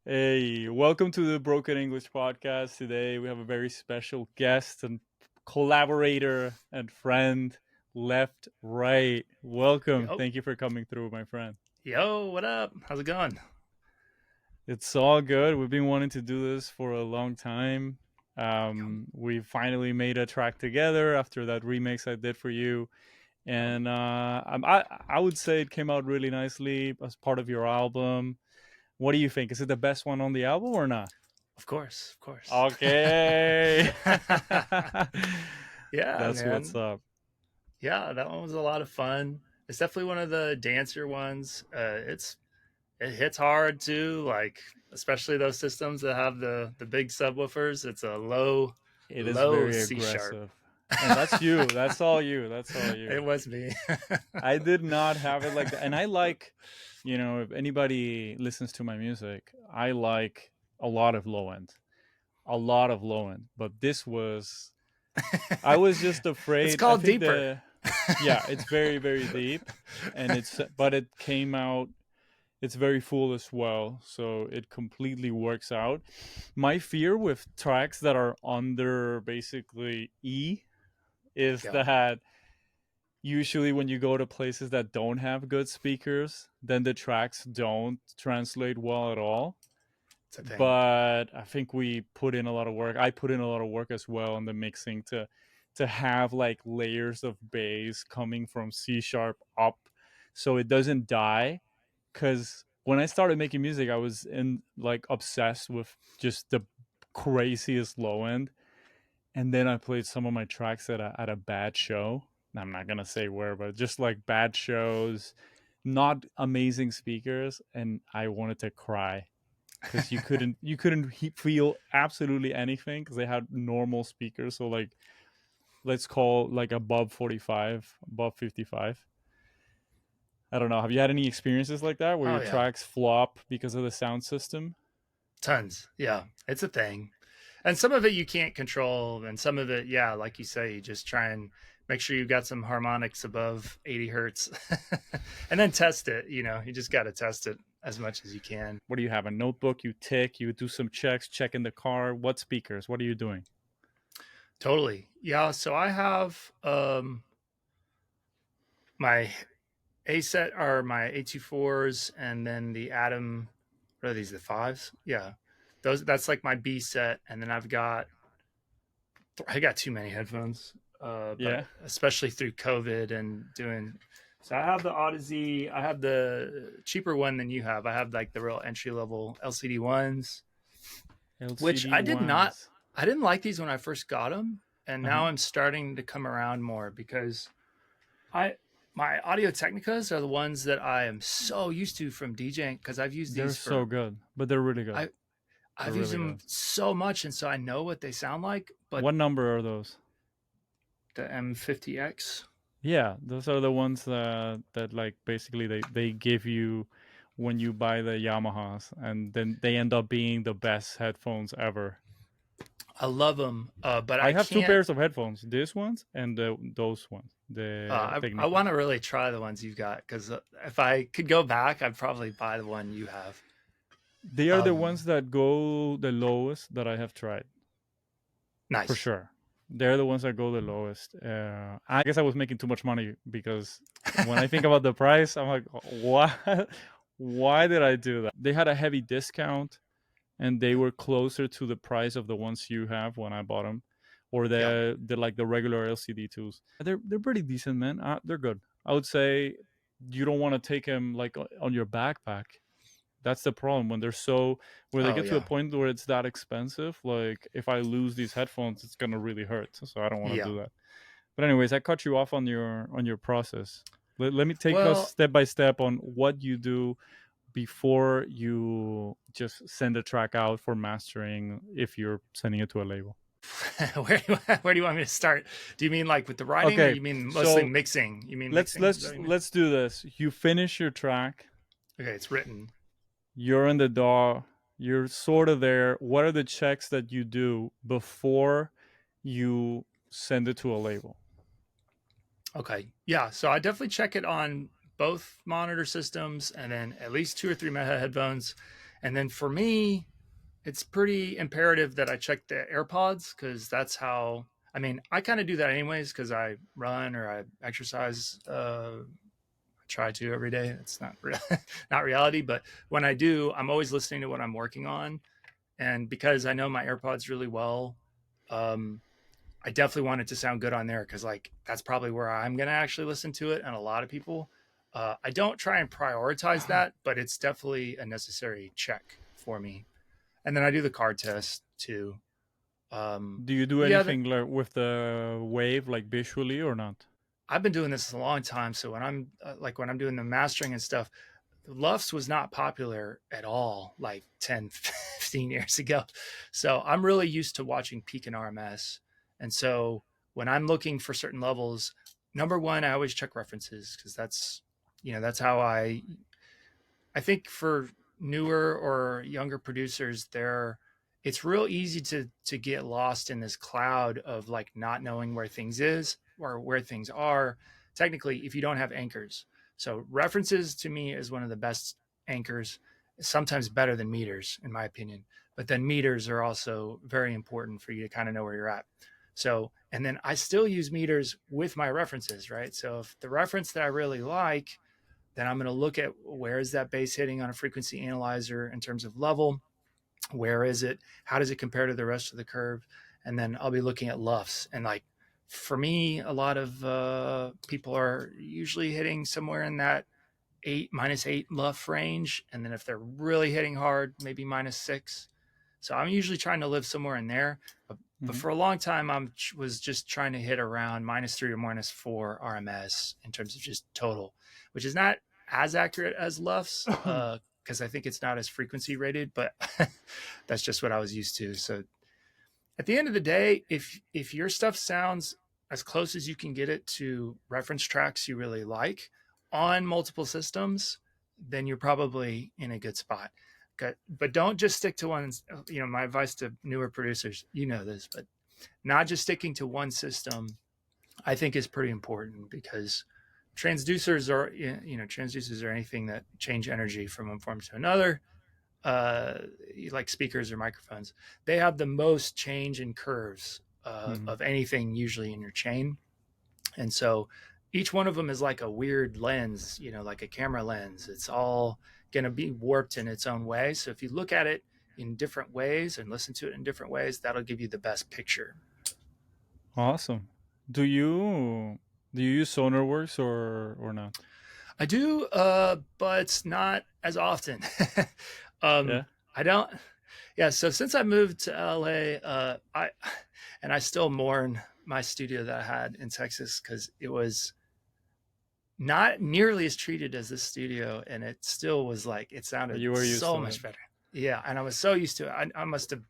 Hey, welcome to the Broken English podcast. Today we have a very special guest and collaborator and friend, Left Right. Welcome. Yo, Thank you for coming through, my friend. yo, what up? How's it going? It's all good. We've been wanting to do this for a long time. Yo, We finally made a track together after that remix I did for you, yo. and I would say it came out really nicely as part of your album. What do you think? Is it the best one on the album or not? Of course, of course. Okay. Yeah, That's what's man. up. Yeah, that one was a lot of fun. It's definitely one of the dancier ones. It hits hard too, like especially those systems that have the big subwoofers. It's a It is low very C sharp. aggressive. And that's you. That's all you. That's all you. It was me. I did not have it like that. And I like, if anybody listens to my music, I like a lot of low end. A lot of low end. But this was I was just It's afraid. I called think deeper. the yeah, it's very, very deep and but it came out it's very full as well, so it completely works out. My fear with tracks that are under basically E is Yeah, that usually when you go to places that don't have good speakers, then the tracks don't translate well at all. it's a thing. But I think we put in a lot of work. I put in a lot of work as well on the mixing to have like layers of bass coming from C sharp up so it doesn't die. Because when I started making music, I was in like obsessed with just the craziest low end, and then I played some of my tracks at a bad show. I'm not gonna say where, but just like bad shows, not amazing speakers, and I wanted to cry because you couldn't feel absolutely anything because they had normal speakers. So like let's call like above 45, above 55. I don't know. Have you had any experiences like that where Oh your yeah, tracks flop because of the sound system? tons. Yeah, it's a thing. And some of it you can't control, and some of it, yeah, like you say, you just try and make sure you got some harmonics above 80 hertz, and then test it. You just got to test it as much as you can. What do you have? A notebook? You tick. You do some checks. Check in the car. What speakers? What are you doing? Totally, yeah. So I have my A set are my A24s, and then the Atom. What are these? The fives? Yeah, those. That's like my B set, and then I got too many headphones, Yeah. but especially through COVID and doing. So I have the Odyssey. I have the cheaper one than you have. I have like the real entry level LCD ones, which LCD ones. I didn't like these when I first got them, and Uh now huh. I'm starting to come around more because I my Audio Technicas are the ones that I am so used to from DJing because I've used They're these so for good, but they're really good. I They're I've used really them good. so much, and so I know what they sound like. But What number are those? the M50X. Yeah, those are the ones that like basically they give you when you buy the Yamahas, and then they end up being the best headphones ever. I love them, but I I have two can't. pairs of headphones, these ones and those ones, the I Technica. want to really try the ones you've got because if I could go back, I'd probably buy the one you have. They are the Um, ones that go the lowest that I have tried, for nice. sure. They're the ones that go the lowest. I guess I was making too much money because when I think about the price, I'm like, why? Why did I do that? They had a heavy discount, and they Yep. were closer to the price of the ones you have when I bought them, or Yep. the like the regular LCD tools. They're pretty decent, man. They're good. I would say you don't want to take them like on your backpack. That's the problem when they're so where they Oh get to a yeah. point where it's that expensive. Like if I lose these headphones, it's gonna really hurt. So I don't want to Yeah. do that. But anyways, I cut you off on your process. Let me take us Well, step by step on what you do before you just send a track out for mastering if you're sending it to a label. where do you want me to start? Do you mean like with the writing, or Okay, you mean mostly so mixing? You mean let's mixing? Is that let's what you mean? let's do this. You finish your track, Okay, it's written. you're in the DAW, you're sort of there. What are the checks that you do before you send it to a label? Okay. Yeah. So I definitely check it on both monitor systems and then at least two or three meta headphones. And then for me, it's pretty imperative that I check the AirPods because that's how. I mean, I kind of do that anyways because I run or I exercise. I try to every day. It's not real, not reality, but when I do, I'm always listening to what I'm working on, and because I know my AirPods really well, um, I definitely want it to sound good on there because like that's probably where I'm gonna actually listen to it, and a lot of people. I don't try and prioritize that, but it's definitely a necessary check for me. And then I do the card test too. Do you do Yeah, anything like with the wave, like visually or not? I've been doing this a long time. So when I'm like when I'm doing the mastering and stuff, Lufts was not popular at all like 10, 15 years ago. So I'm really used to watching peak and RMS. And so when I'm looking for certain levels, number one, I always check references because that's, that's how I think for newer or younger producers, it's real easy to get lost in this cloud of like not knowing where things is or where things are. Technically, if you don't have anchors, so references to me is one of the best anchors, sometimes better than meters in my opinion. But then meters are also very important for you to kind of know where you're at. So, and then I still use meters with my references, right? So if the reference that I really like, then I'm going to look at where is that bass hitting on a frequency analyzer in terms of level. Where is it? How does it compare to the rest of the curve? And then I'll be looking at LUFs. And like for me, a lot of people are usually hitting somewhere in that -8 LUF range. And then if they're really hitting hard, maybe -6. So I'm usually trying to live somewhere in there. But Hmm. for a long time, I was just trying to hit around -3 or -4 RMS in terms of just total, which is not as accurate as Luff's because I think it's not as frequency rated, but that's just what I was used to. So at the end of the day, if your stuff sounds as close as you can get it to reference tracks you really like on multiple systems, then you're probably in a good spot. But don't just stick to one. My advice to newer producers, this, but not just sticking to one system, I think is pretty important because transducers are anything that change energy from one form to another, uh, like speakers or microphones, they have the most change in curves Hmm. of anything usually in your chain. And so each one of them is like a weird lens, like a camera lens. It's all going to be warped in its own way. So if you look at it in different ways and listen to it in different ways, that'll give you the best picture. Awesome. Do you do you use SonarWorks or not? I do, but not as often. Yeah. I don't. Yeah, so since I moved to LA, I still mourn my studio that I had in Texas because it was not nearly as treated as this studio, and it still was like it But sounded you were used so to it. much better. Yeah, and I was so used to it. I must have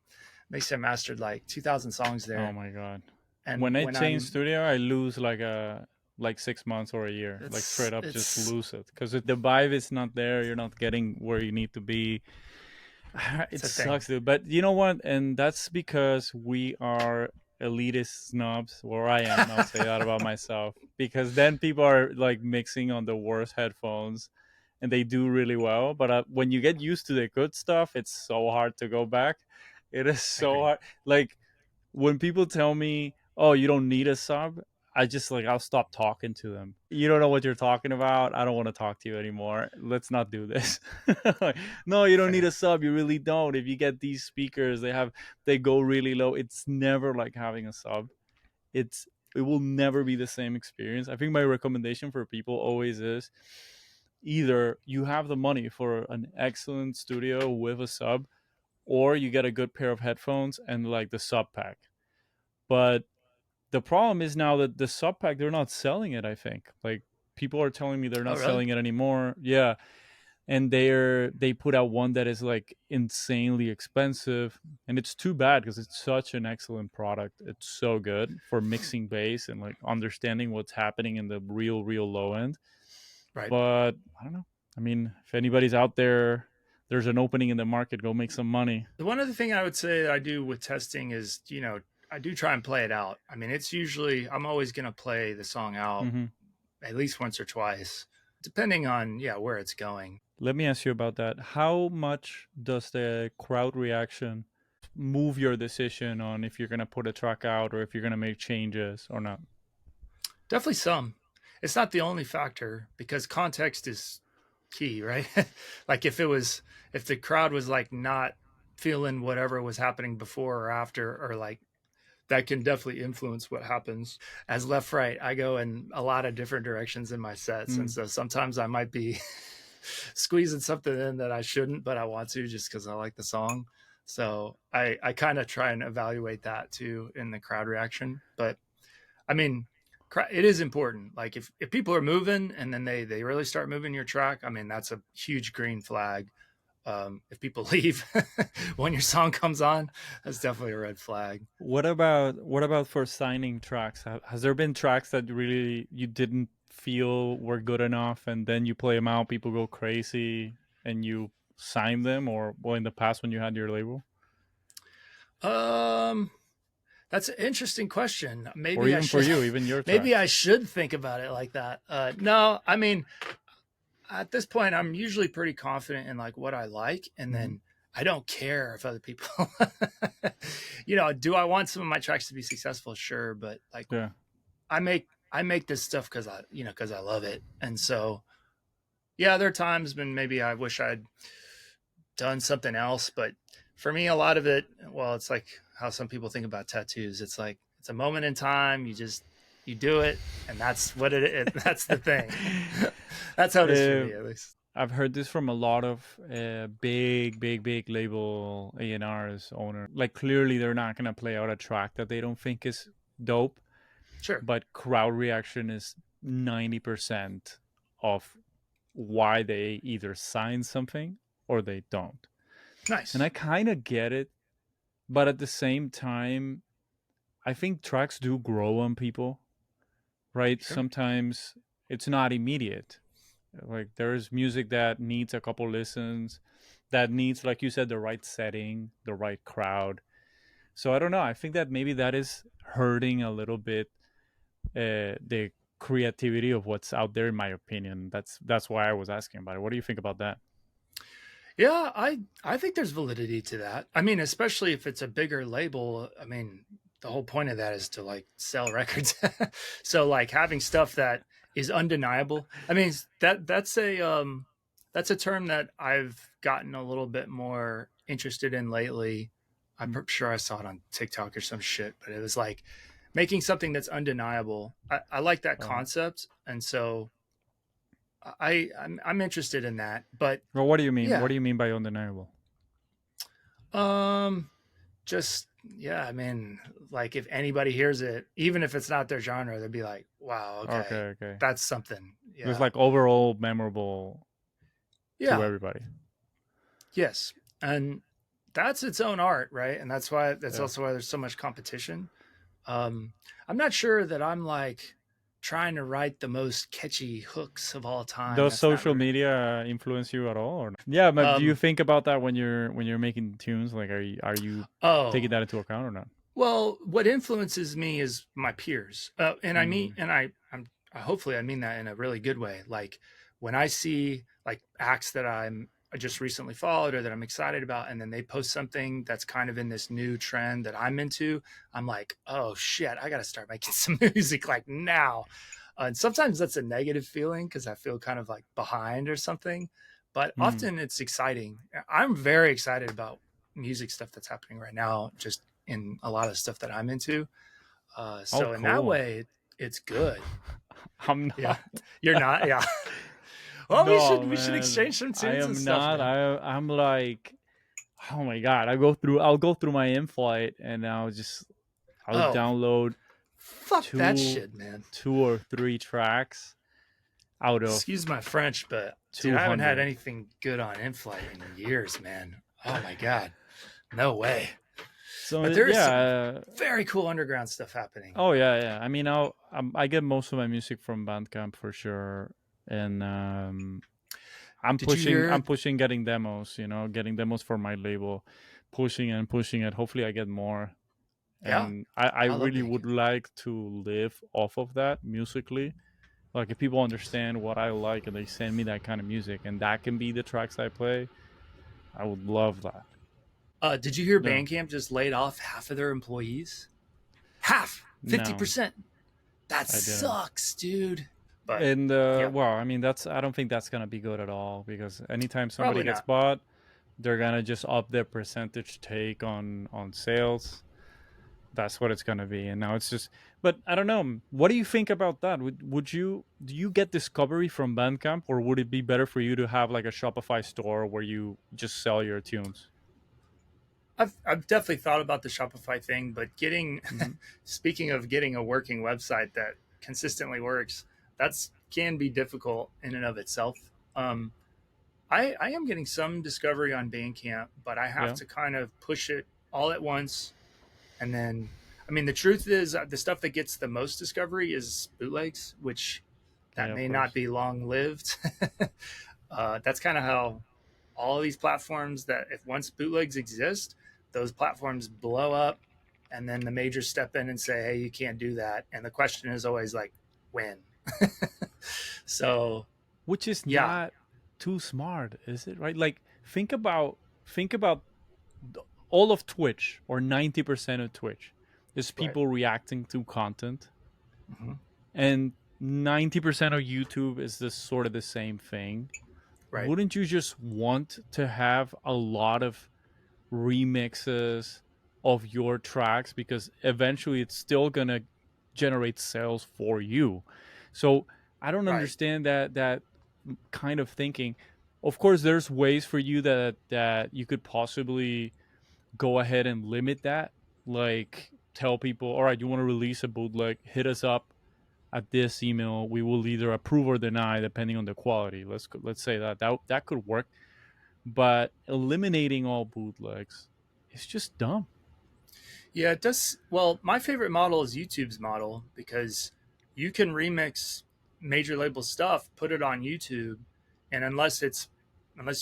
mixed and mastered like 2,000 songs Oh there, my god. and When I when change I'm studio, I lose like 6 months or a year. Like it's straight up, just it's lose it because the vibe is not there. You're not getting where you need to be. it's It a thing. sucks, dude. But you know what? And that's because we are elitist snobs, or I am. I'll say that about myself. Because then people are like mixing on the worst headphones and they do really well. But when you get used to the good stuff, it's so hard to go back. It is so Agreed. hard. Like when people tell me, "Oh, you don't need a sub," I just like I'll stop talking to them. You don't know what you're talking about. I don't want to talk to you anymore. Let's not do this. Like, no, you don't need Fair. a sub. You really don't. If you get these speakers, they go really low. It's never like having a sub. It will never be the same experience. I think my recommendation for people always is either you have the money for an excellent studio with a sub, or you get a good pair of headphones and like the sub pack. But the problem is now that the sub pack they're not selling it. I think like people are telling me they're Oh, not really? selling it anymore. Yeah, and they put out one that is like insanely expensive, and it's too bad because it's such an excellent product. It's so good for mixing bass and like understanding what's happening in the real low end. Right. But I don't know. I mean, if anybody's out there, there's an opening in the market. Go make some money. The one other thing I would say that I do with testing is, I do try and play it out. I mean, it's usually, I'm always going to play the song out Hmm. at least once or twice, depending on, yeah, where it's going. Let me ask you about that. How much does the crowd reaction move your decision on if you're gonna put a track out or if you're gonna make changes or not? Definitely some. It's not the only factor because context is key, right? Like if the crowd was like not feeling whatever was happening before or after, or like that can definitely influence what happens. As left right, I go in a lot of different directions in my sets, and Mm. so sometimes I might be squeezing something in that I shouldn't, but I want to just because I like the song. So I kind of try and evaluate that too in the crowd reaction. But I mean, it is important. Like if people are moving and then they really start moving your track, I mean that's a huge green flag. If people leave when your song comes on, that's definitely a red flag. What about for signing tracks? Has there been tracks that really you didn't feel were good enough, and then you play them out, people go crazy, and you sign them, or well, in the past when you had your label, Um, that's an interesting question. or even for you, even your Maybe I tracks? should think about it like that. No, I mean, at this point, I'm usually pretty confident in like what I like, and Hmm. then I don't care if other people, do I want some of my tracks to be successful? Sure, but like Yeah. I make this stuff because because I love it, and so yeah, there are times when maybe I wish I'd done something else, but for me, a lot of it, well, it's like how some people think about tattoos. It's like it's a moment in time. You do it, and that's what it is. That's the thing. That's how it is for Uh, me, at least. I've heard this from a lot of big label A&R's owner. Like clearly, they're not gonna play out a track that they don't think is dope, Sure, but crowd reaction is 90% of why they either sign something or they don't. And I nice. kind of get it, but at the same time, I think tracks do grow on people, right? Sure. Sometimes it's not immediate. Like there's music that needs a couple listens, that needs, like you said, the right setting, the right crowd. So I don't know. I think that maybe that is hurting a little bit the creativity of what's out there, in my opinion. That's why I was asking about it. What do you think about that? Yeah, I think there's validity to that. I mean, especially if it's a bigger label. I mean, the whole point of that is to like sell records. So like having stuff that is undeniable. I mean, that's a term that I've gotten a little bit more interested in lately. Mm. Sure I saw it on TikTok or some shit, but it was like making something that's undeniable. I like that Uh, concept, and so I'm interested in that. But well, what do you mean? What yeah, do you mean by undeniable? um, just yeah, I mean, like if anybody hears it, even if it's not their genre, they'd be like, "Wow, okay, Okay, okay. that's something." It's Yeah, like overall memorable to yeah, everybody. yes, and that's its own art, right? And that's Yeah. also why there's so much competition. I'm not sure that I'm like trying to write the most catchy hooks of all time. Does That's not social really. media influence you at all, or not? Yeah, but do you Um, think about that when you're making tunes? Like, are you taking oh, that into account or not? well, what influences me is my peers, and I mean, Mm. and I'm hopefully I mean that in a really good way. Like when I see like acts that I just recently followed or that I'm excited about, and then they post something that's kind of in this new trend that I'm into, I'm like, oh shit, I got to start making some music like now. And sometimes that's a negative feeling because I feel kind of like behind or something, but Mm. often it's exciting. I'm very excited about music stuff that's happening right now, just in a lot of stuff that I'm into. Oh, So in that cool. way, it's good. I'm Yeah, not. you're not. Yeah. Well, No, we should man. exchange some I tunes and am stuff, not. man. I'm like, oh my god. I'll go through my in-flight, and I'll Oh, download fuck that two shit, man. two or three tracks out of Excuse my French, but dude, I haven't had 200. anything good on in flight in years, man. Oh my god, no way. So But there is some yeah. very cool underground stuff happening. Oh yeah, yeah. I mean, I get most of my music from Bandcamp for sure, and I'm Did you pushing I'm hear? pushing getting demos. Getting demos for my label, pushing and pushing it. Hopefully, I get more, Yeah, and I I love really being would here. like to live off of that musically. Like if people understand what I like and they send me that kind of music and that can be the tracks I play, I would love that. Did you hear Yeah. Bandcamp just laid off half of their employees? Half, No, 50%. That I didn't. sucks, dude. But And yeah, well, I mean that's I don't think that's gonna be good at all because anytime somebody probably gets not. bought, they're gonna just up their percentage take on sales. That's what it's gonna be. And now it's just but I don't know. What do you think about that? Would you do you get discovery from Bandcamp or would it be better for you to have like a Shopify store where you just sell your tunes? I've definitely thought about the Shopify thing, but getting Hmm. speaking of getting a working website that consistently works, that's can be difficult in and of itself. Um, I am getting some discovery on Bandcamp, but I have Yeah. to kind of push it all at once. And then, I mean, the truth is, the stuff that gets the most discovery is bootlegs, which that Yeah, of may not course. be long lived. That's kind of how all of these platforms that if once bootlegs exist, those platforms blow up, and then the majors step in and say, "Hey, you can't do that." And the question is always like, when? So Which is yeah, not too smart, is it? Right? Like think about all of Twitch or 90% of Twitch is right, people reacting to content hmm, and 90% of YouTube is this sort of the same thing. right, Wouldn't you just want to have a lot of remixes of your tracks because eventually it's still going to generate sales for you. So I don't right. understand that kind of thinking. Of course there's ways for you that you could possibly go ahead and limit that, like tell people, all right, you want to release a bootleg, hit us up at this email, we will either approve or deny depending on the quality. Let's say that could work, but eliminating all bootlegs is just dumb. Yeah, it does. Well, my favorite model is YouTube's model because you can remix major label stuff, put it on YouTube, and unless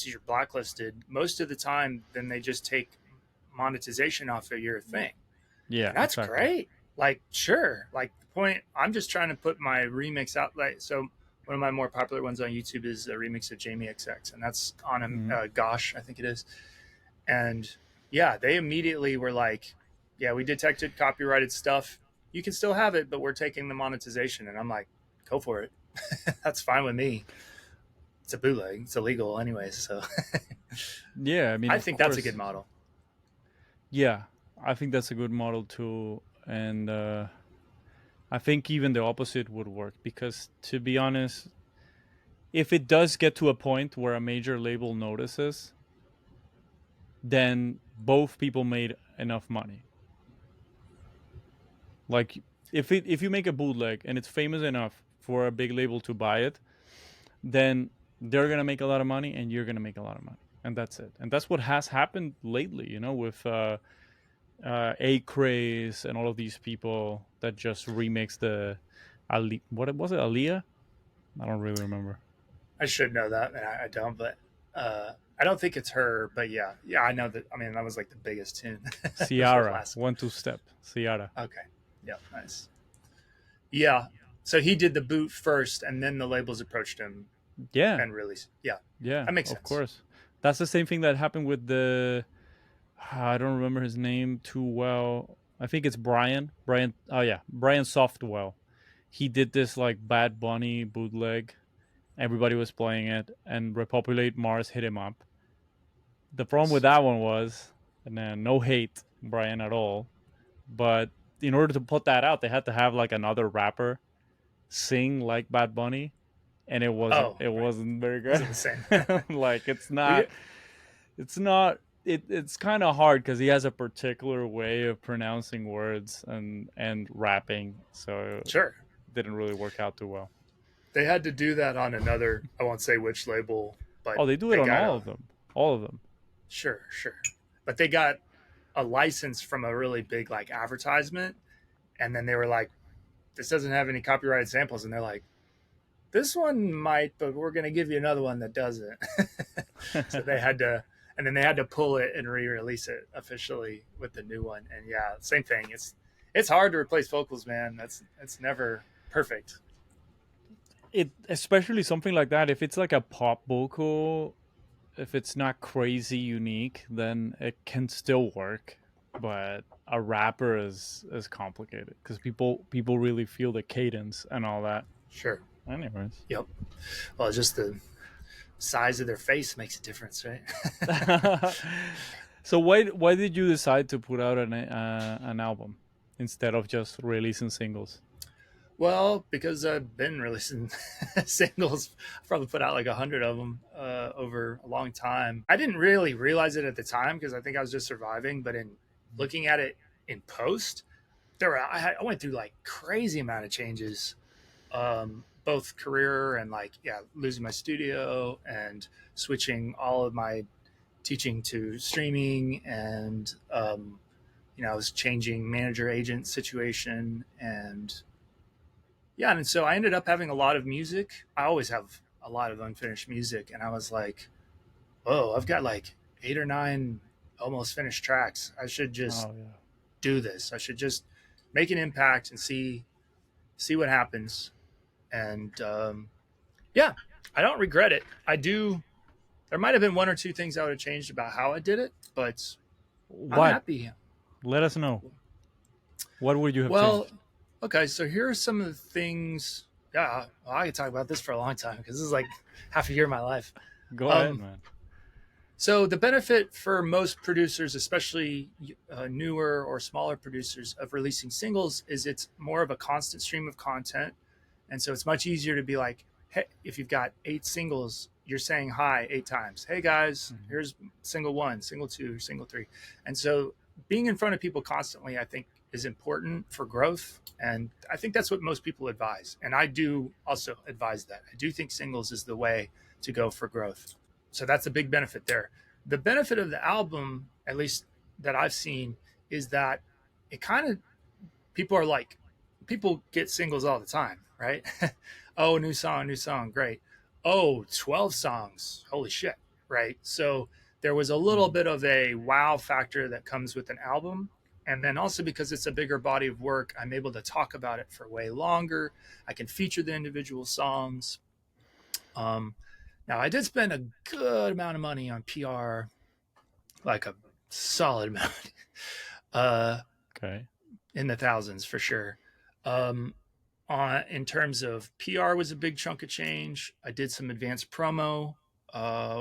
you're blacklisted, most of the time, then they just take monetization off of your thing, Yeah, and that's exactly. great. Like, sure, like the point. I'm just trying to put my remix out. Like, so one of my more popular ones on YouTube is a remix of Jamie XX, and that's on Hmm. a Gosh, I think it is, and yeah, they immediately were like, yeah, we detected copyrighted stuff. You can still have it, but we're taking the monetization. And I'm like, go for it. That's fine with me. It's a bootleg. It's illegal anyways. So Yeah, I mean, I of think that's a course. good model. Yeah, I think that's a good model too, and I think even the opposite would work because, to be honest, if it does get to a point where a major label notices, then both people made enough money. Like if you make a bootleg and it's famous enough for a big label to buy it, then they're gonna make a lot of money and you're gonna make a lot of money, and that's it. And that's what has happened lately, with A. and all of these people that just remix the Ali. What was it, Aaliyah? I don't really remember. I should know that, and I don't, but I don't think it's her. But yeah, yeah, I know that. I mean, that was like the biggest tune of the Ciara, last. 1 2 step, Ciara. Okay, yeah, nice. Yeah, so he did the boot first, and then the labels approached him Yeah, and released. Yeah, yeah, that makes of sense. course. That's the same thing that happened with the. I don't remember his name too well. I think it's Brian. Brian. Oh yeah, Brian Softwell. He did this like Bad Bunny bootleg. Everybody was playing it, and Repopulate Mars hit him up. The problem with that one was, and then no hate Brian at all, but in order to put that out, they had to have like another rapper sing like Bad Bunny, and it wasn't Oh, it right. wasn't very Was good. it the same? Like we it's not it's kind of hard because he has a particular way of pronouncing words and rapping, so it sure. didn't really work out too well. They had to do that on another. I won't say which label, but Oh, they do it they on got all a of them, all of them. sure, sure. But they got a license from a really big like advertisement, and then they were like, "This doesn't have any copyrighted samples," and they're like, "This one might, but we're going to give you another one that doesn't." So they had to, and then they had to pull it and re-release it officially with the new one. And yeah, same thing. It's hard to replace vocals, man. That's never perfect. it, especially something like that, if it's like a pop vocal, if it's not crazy unique, then it can still work. But a rapper is complicated because people really feel the cadence and all that. Sure. Anyways. Yep. Well, just the size of their face makes a difference, right? So why did you decide to put out an album instead of just releasing singles? Well, because I've been releasing singles, I've probably put out like 100 of them over a long time. I didn't really realize it at the time because I think I was just surviving. But in looking at it in post, I went through like crazy amount of changes, both career and like losing my studio and switching all of my teaching to streaming, and I was changing manager agent situation, and yeah, and so I ended up having a lot of music. I always have a lot of unfinished music, and I was like, "Oh, I've got like 8 or 9 almost finished tracks. I should just Oh yeah. do this. I should just make an impact and see what happens." And yeah, I don't regret it. I do. There might have been 1 or 2 things I would have changed about how I did it, but I'm What? happy. Let us know. What would you have Well, changed? okay, so here are some of the things. Yeah, well, I could talk about this for a long time because this is like half a year of my life. Go ahead, Um, man. so the benefit for most producers, especially newer or smaller producers, of releasing singles is it's more of a constant stream of content, and so it's much easier to be like, hey, if you've got 8 singles, you're saying hi 8 times. Hey guys, Mhm. here's single one, single two, single three, and so being in front of people constantly, I think, is important for growth, and I think that's what most people advise, and I do also advise that. I do think singles is the way to go for growth. So that's a big benefit there. The benefit of the album, at least that I've seen, is that it kind of, people are like, people get singles all the time, right? Oh, new song, great. Oh, 12 songs, holy shit, right? So there was a little Mhm. bit of a wow factor that comes with an album. And then also because it's a bigger body of work, I'm able to talk about it for way longer. I can feature the individual songs. Um, Now, I did spend a good amount of money on PR, like a solid amount, uh, Okay. in the thousands for sure. Um, in terms of PR, was a big chunk of change. I did some advanced promo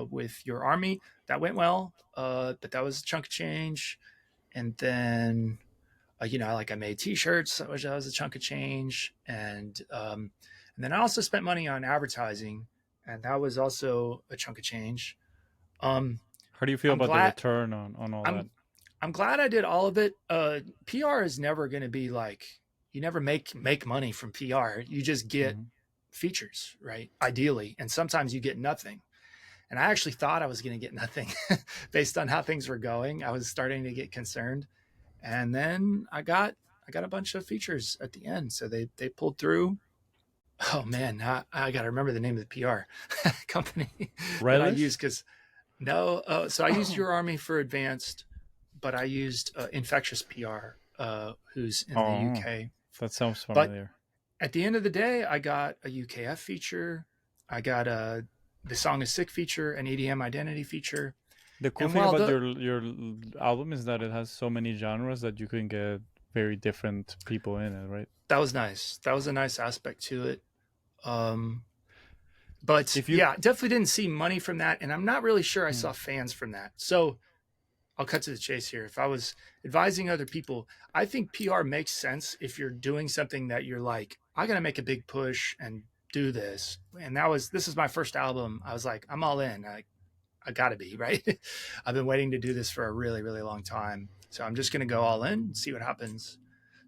with your army. That went well, but that was a chunk of change. And then, like I made T-shirts, which that was a chunk of change. And then I also spent money on advertising, and that was also a chunk of change. Um, How do you feel I'm about the glad return on all that? I'm I'm glad I did all of it. PR is never going to be like, you never make money from PR. You just get Mhm. features, right? Ideally, and sometimes you get nothing. And I actually thought I was going to get nothing based on how things were going. I was starting to get concerned, and then I got a bunch of features at the end, so they pulled through. Oh man, now I got to remember the name of the PR company that I use Relish? because no. So I used Your Army for advanced, but I used Infectious PR, who's in the Oh, UK. that sounds But familiar. at the end of the day, I got a UKF feature. I got a the Song is Sick feature, an EDM identity feature. The cool And thing while about the your album is that it has so many genres that you can get very different people in it, right? that was nice. That was a nice aspect to it. Um, but If you yeah, definitely didn't see money from that, and I'm not really sure I hmm, saw fans from that. So I'll cut to the chase here. If I was advising other people, I think PR makes sense if you're doing something that you're like, I got to make a big push and do this. And this is my first album. I was like, I'm all in. I got to be, right? I've been waiting to do this for a really, really long time. So I'm just going to go all in and see what happens.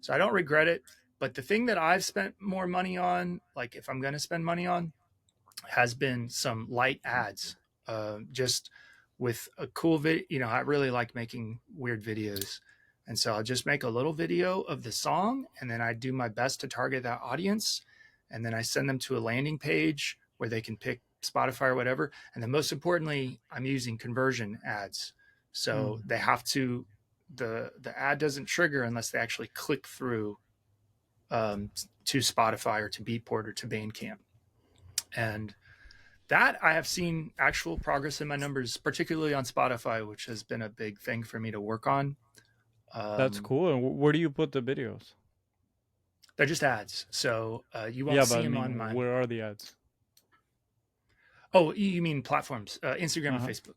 So I don't regret it. But the thing that I've spent more money on, like if I'm going to spend money on, has been some light ads, just with a cool video. I really like making weird videos. And so I'll just make a little video of the song, and then I do my best to target that audience. And then I send them to a landing page where they can pick Spotify or whatever. And then most importantly, I'm using conversion ads. So hmm. they have to, the ad doesn't trigger unless they actually click through, to Spotify or to Beatport or to Bandcamp. And that I have seen actual progress in my numbers, particularly on Spotify, which has been a big thing for me to work on. That's Um, cool. And where do you put the videos? they're just ads, so you won't Yeah, but see I them on mean, my. where are the ads? Oh, you mean platforms? Instagram Uh and huh. Facebook.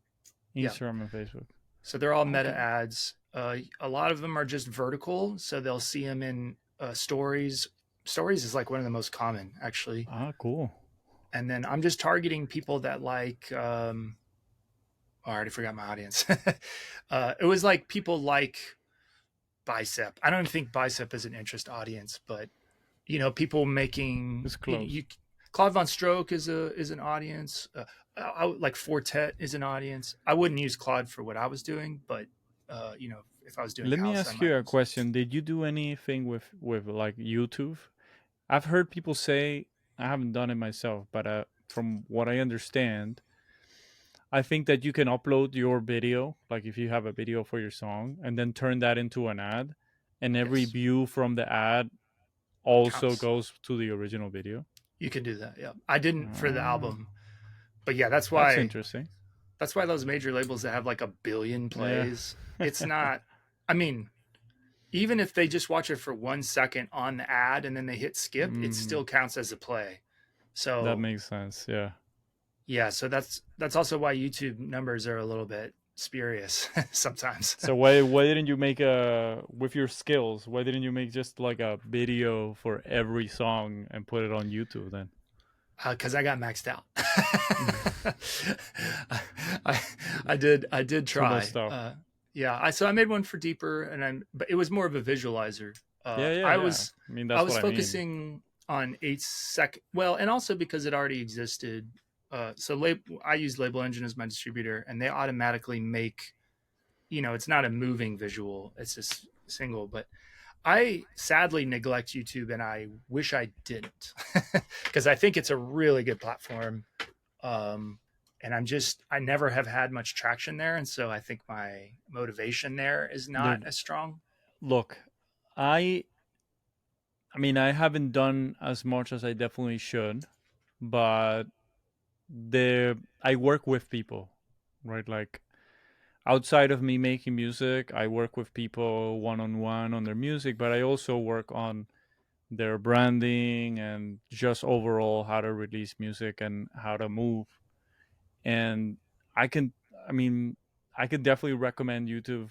Yeah, Instagram and Facebook. so they're all meta Okay. ads. A lot of them are just vertical, so they'll see them in stories. Stories is like one of the most common, actually. Ah, cool. And then I'm just targeting people that like. Oh, I already forgot my audience. It was like people like Bicep. I don't even think Bicep is an interest audience, but people making It's close. Claude Von Stroke is an audience. Like Fortet is an audience. I wouldn't use Claude for what I was doing, but if I was doing Let me house, I ask might you a use. question. Did you do anything with like YouTube? I've heard people say, I haven't done it myself, but from what I understand, I think that you can upload your video, like if you have a video for your song, and then turn that into an ad, and every Yes, view from the ad also counts. goes to the original video. You can do that. Yeah, I didn't for the Ah, album, but yeah, that's that's why interesting. those major labels that have like 1 billion Yeah. plays. It's not. I mean, even if they just watch it for 1 second on the ad and then they hit skip, it Mm, still counts as a play. that So makes sense. Yeah. yeah, so that's also why YouTube numbers are a little bit spurious sometimes. So why didn't you make a with your skills? Why didn't you make just like a video for every song and put it on YouTube then? Because I got maxed out. I, I did Too much try. stuff. Yeah, I made one for deeper, but it was more of a visualizer. Yeah, yeah, I yeah. was I mean, I that's was what I mean. focusing on 8 second. Well, and also because it already existed. I use Label Engine as my distributor, and they automatically make. It's not a moving visual; it's just single. But I sadly neglect YouTube, and I wish I didn't, because I think it's a really good platform. Um, and I never have had much traction there, and so I think my motivation there is not Dude, as strong. look, I I mean, I haven't done as much as I definitely should, but I work with people, right? Like outside of me making music, I work with people one on one on their music, but I also work on their branding and just overall how to release music and how to move. And I can, I mean, I could definitely recommend YouTube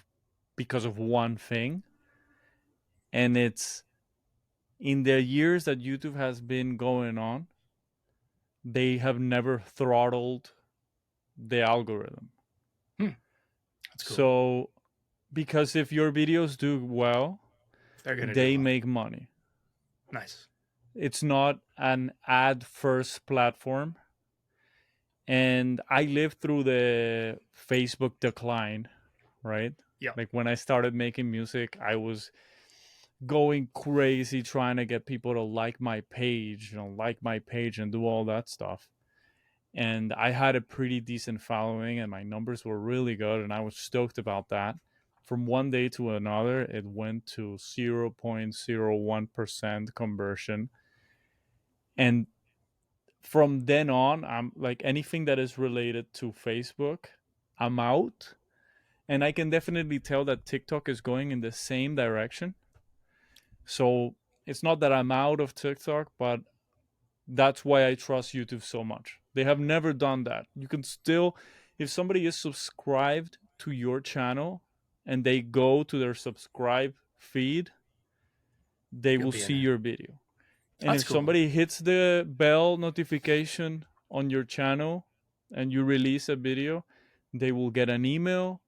because of one thing, and it's in the years that YouTube has been going on, they have never throttled the algorithm. Hmm, that's cool. So, because if your videos do well, They're gonna do they well. make money. Nice. It's not an ad first platform. And I lived through the Facebook decline, right? Yeah, Like when I started making music, I was going crazy trying to get people to like my page, like my page and do all that stuff. And I had a pretty decent following and my numbers were really good and I was stoked about that. From one day to another, it went to 0.01% conversion. And from then on, I'm like anything that is related to Facebook, I'm out. And I can definitely tell that TikTok is going in the same direction. So it's not that I'm out of TikTok, but that's why I trust YouTube so much. They have never done that. You can still, if somebody is subscribed to your channel and they go to their subscribe feed, they you'll will be in see it. your video. And That's if cool. somebody hits the bell notification on your channel and you release a video, they will get an email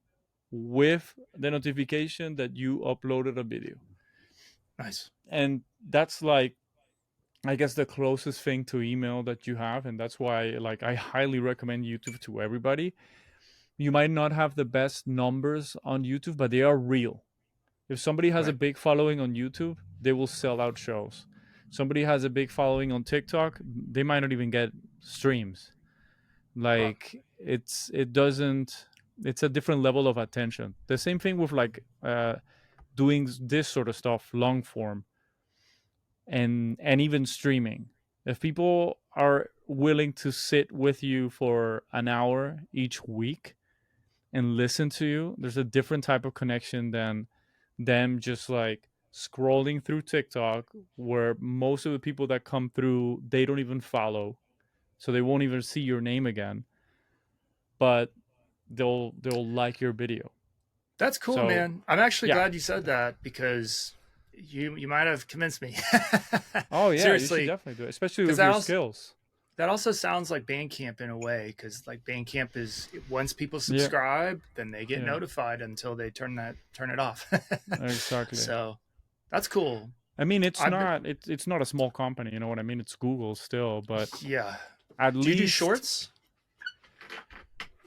with the notification that you uploaded a video. Nice. And that's like, I guess, the closest thing to email that you have. And that's why like I highly recommend YouTube to everybody. You might not have the best numbers on YouTube, but they are real. If somebody has a Right. big following on YouTube, they will sell out shows. Somebody has a big following on TikTok, they might not even get streams. Wow. Like it doesn't, it's a different level of attention. The same thing with like doing this sort of stuff long form and even streaming. If people are willing to sit with you for an hour each week and listen to you, there's a different type of connection than them just like scrolling through TikTok, where most of the people that come through they don't even follow, so they won't even see your name again, but they'll like your video. That's cool, So man. I'm actually yeah. glad you said that because you might have convinced me. Oh yeah, you should Seriously, definitely do it, especially because with your skills. that also sounds like Bandcamp in a way. Because like Bandcamp is once people Yeah, subscribe, then they get yeah, notified until they turn it off. exactly. So that's cool. I mean, I've been it's not a small company, you know what I mean? It's Google still, but yeah. at Do you do least. shorts?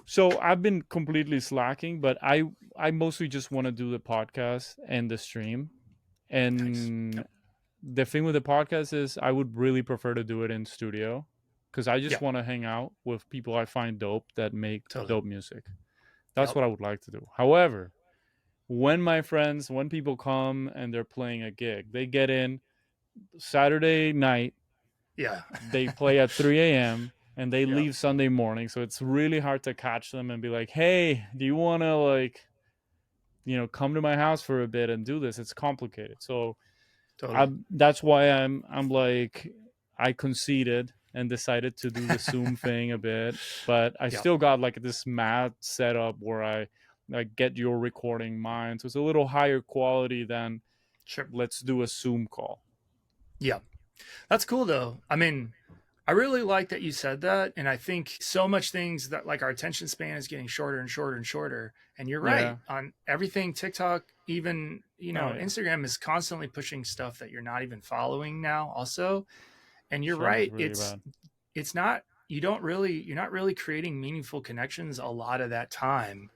So I've been completely slacking, but I mostly just want to do the podcast and the stream. Nice. And Yep. the thing with the podcast is I would really prefer to do it in studio, because I just Yep. want to hang out with people I find dope that make Totally. dope music. That's Yep. what I would like to do. However, when people come and they're playing a gig, they get in Saturday night, Yeah. they play at 3 a.m. and they Yep. leave Sunday morning. So it's really hard to catch them and be like, hey, do you want to, like, come to my house for a bit and do this? It's complicated. So Totally. that's why I'm like, I conceded and decided to do the Zoom thing a bit, but I Yep. still got like this mat setup where I like get your recording mine. So it's a little higher quality than Sure. let's do a Zoom call. Yeah. That's cool though. I mean, I really like that you said that. And I think so much things that like our attention span is getting shorter and shorter and shorter. And you're right Yeah. on everything TikTok, even, Oh yeah. Instagram is constantly pushing stuff that you're not even following now also. And you're Showing is right. really bad. It's not, you're not really creating meaningful connections a lot of that time,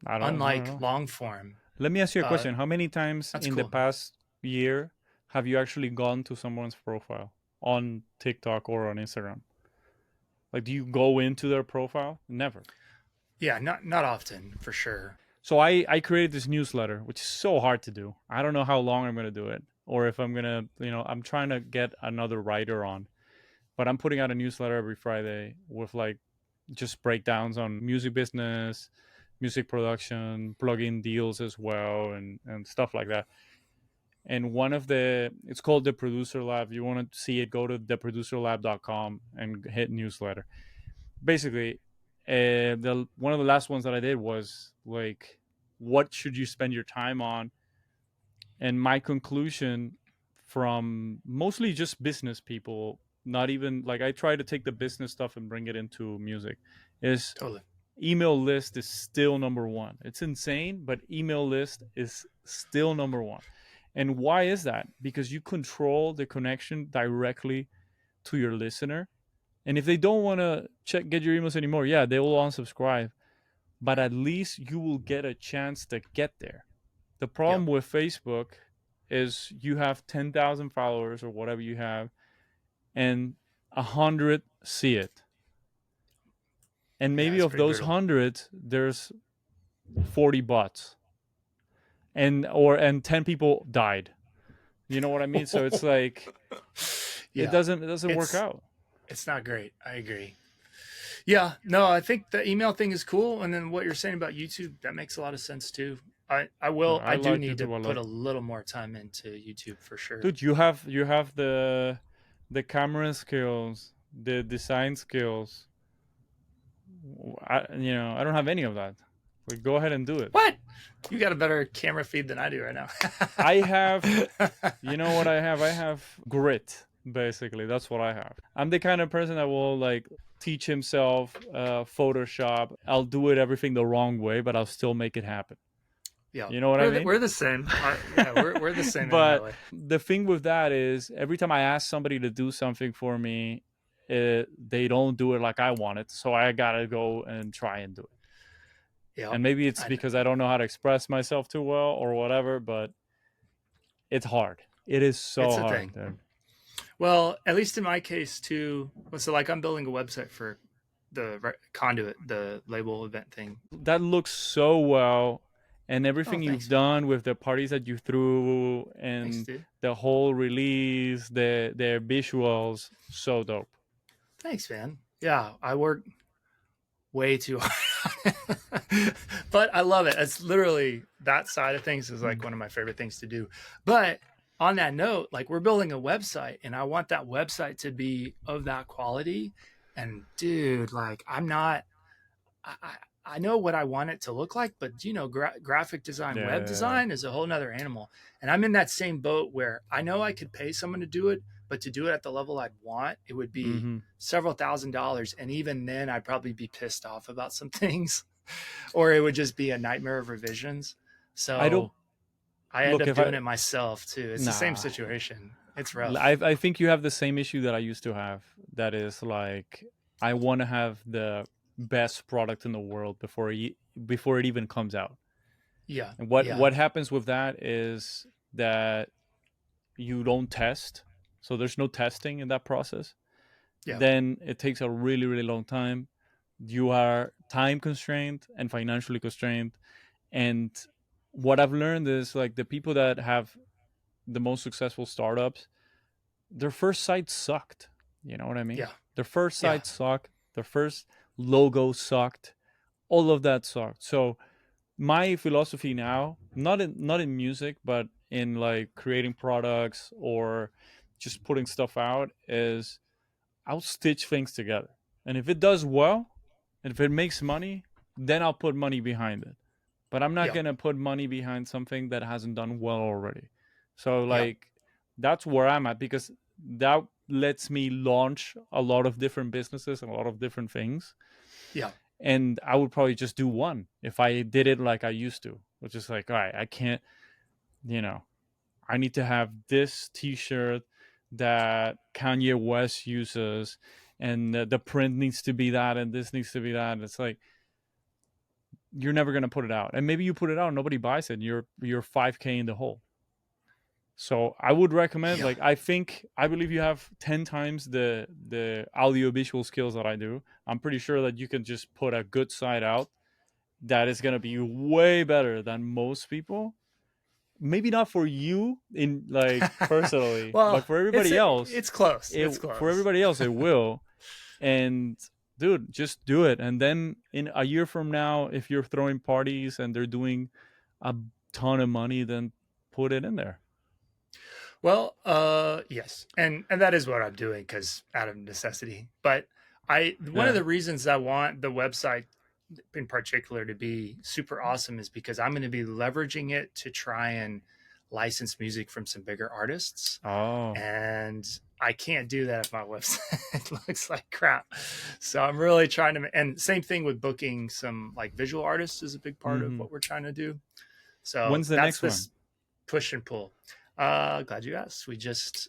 At all. Not at unlike all. long form. Let me ask you a Uh, question. How many times that's in the cool. past year have you actually gone to someone's profile on TikTok or on Instagram? Like, do you go into their profile? Never. Yeah. Not often for sure. So I created this newsletter, which is so hard to do. I don't know how long I'm going to do it, or if I'm going to, I'm trying to get another writer on, but I'm putting out a newsletter every Friday with like just breakdowns on music business, music production, plugin deals as well, and stuff like that. And it's called the Producer Lab. If you want to see it, go to theproducerlab.com and hit newsletter. Basically, the one of the last ones that I did was like, what should you spend your time on? And my conclusion from mostly just business people, not even like, I try to take the business stuff and bring it into music, is Totally. email list is still number one. It's insane, but email list is still number one. And why is that? Because you control the connection directly to your listener. And if they don't want to get your emails anymore, yeah, they will unsubscribe. But at least you will get a chance to get there. The problem Yep. with Facebook is you have 10,000 followers or whatever you have, and 100 see it. And Yeah. maybe It's of pretty those brutal. 100, there's 40 bots. And 10 people died. You know what I mean? So it's like it Yeah. doesn't work It's out. it's not great. I agree. Yeah, no, I think the email thing is cool, and then what you're saying about YouTube, that makes a lot of sense too. I I do like need to YouTube a put lot. a little more time into YouTube for sure. Dude, you have the camera skills, the design skills. I don't have any of that. Like, go ahead and do it. What? You got a better camera feed than I do right now. I have, you know what I have? I have grit, basically. That's what I have. I'm the kind of person that will like teach himself Photoshop. I'll do it everything the wrong way, but I'll still make it happen. Yeah, You know what I mean? we're the same. Yeah, we're the same in that But way. the thing with that is, every time I ask somebody to do something for me, they don't do it like I want it. So I gotta go and try and do it. Yeah, And maybe it's I, because I don't know how to express myself too well or whatever, but it's hard. It is so it's a hard, thing. dude. Well, at least in my case too. So like I'm building a website for the conduit, the label event thing. That looks so well, and Oh, everything you've thanks. done with the parties that you threw Thanks, and dude. the whole release, the visuals, so dope. Thanks, man. Yeah, I work way too hard. But I love it. It's literally that side of things is like Mm. one of my favorite things to do. But on that note, like we're building a website and I want that website to be of that quality. And dude, like I'm not I, I know what I want it to look like, but graphic design, web Yeah. design is a whole nother animal. And I'm in that same boat where I know I could pay someone to do it, but to do it at the level I'd want, it would be Mm-hmm. several $1,000s. And even then, I'd probably be pissed off about some things, or it would just be a nightmare of revisions. I don't So I end look up if I doing it myself too. It's the same nah. situation. It's I rough. I think you have the same issue that I used to have. That is like I want to have the best product in the world before it even comes out. Yeah. And Yeah. what happens with that is that you don't test. So there's no testing in that process. Yeah. Then it takes a really really long time. You are time constrained and financially constrained. And what I've learned is like the people that have the most successful startups, their first site sucked. You know what I mean? Yeah. Their first Yeah. site sucked. Their first logo sucked. All of that sucked. So my philosophy now, not in music, but in like creating products or just putting stuff out, is I'll stitch things together. And if it does well, and if it makes money, then I'll put money behind it. But I'm not Yeah. gonna put money behind something that hasn't done well already. So Yeah. like that's where I'm at because that lets me launch a lot of different businesses and a lot of different things. Yeah. And I would probably just do one if I did it like I used to, which is like, all right, I can't, you know, I need to have this T-shirt that Kanye West uses, and the print needs to be that, and this needs to be that. It's like you're never gonna put it out, and maybe you put it out, and nobody buys it. And you're 5K in the hole. So I would recommend, Yeah. like, I believe you have 10 times the audio visual skills that I do. I'm pretty sure that you can just put a good site out that is gonna be way better than most people. Maybe not for you in like personally, Well, but for everybody else, it's close. It's for close. everybody else it will. And dude, just do it. And then in a year from now, if you're throwing parties and they're doing a ton of money, then put it in there. Well, yes, and that is what I'm doing because out of necessity. But I one of Yeah. the reasons I want the website in particular to be super awesome is because I'm going to be leveraging it to try and license music from some bigger artists, Oh. and I can't do that if my website looks like crap. So I'm really trying to, and same thing with booking some like visual artists is a big part of Hmm. what we're trying to do. So When's the that's next one? this push and pull. Glad you asked. We just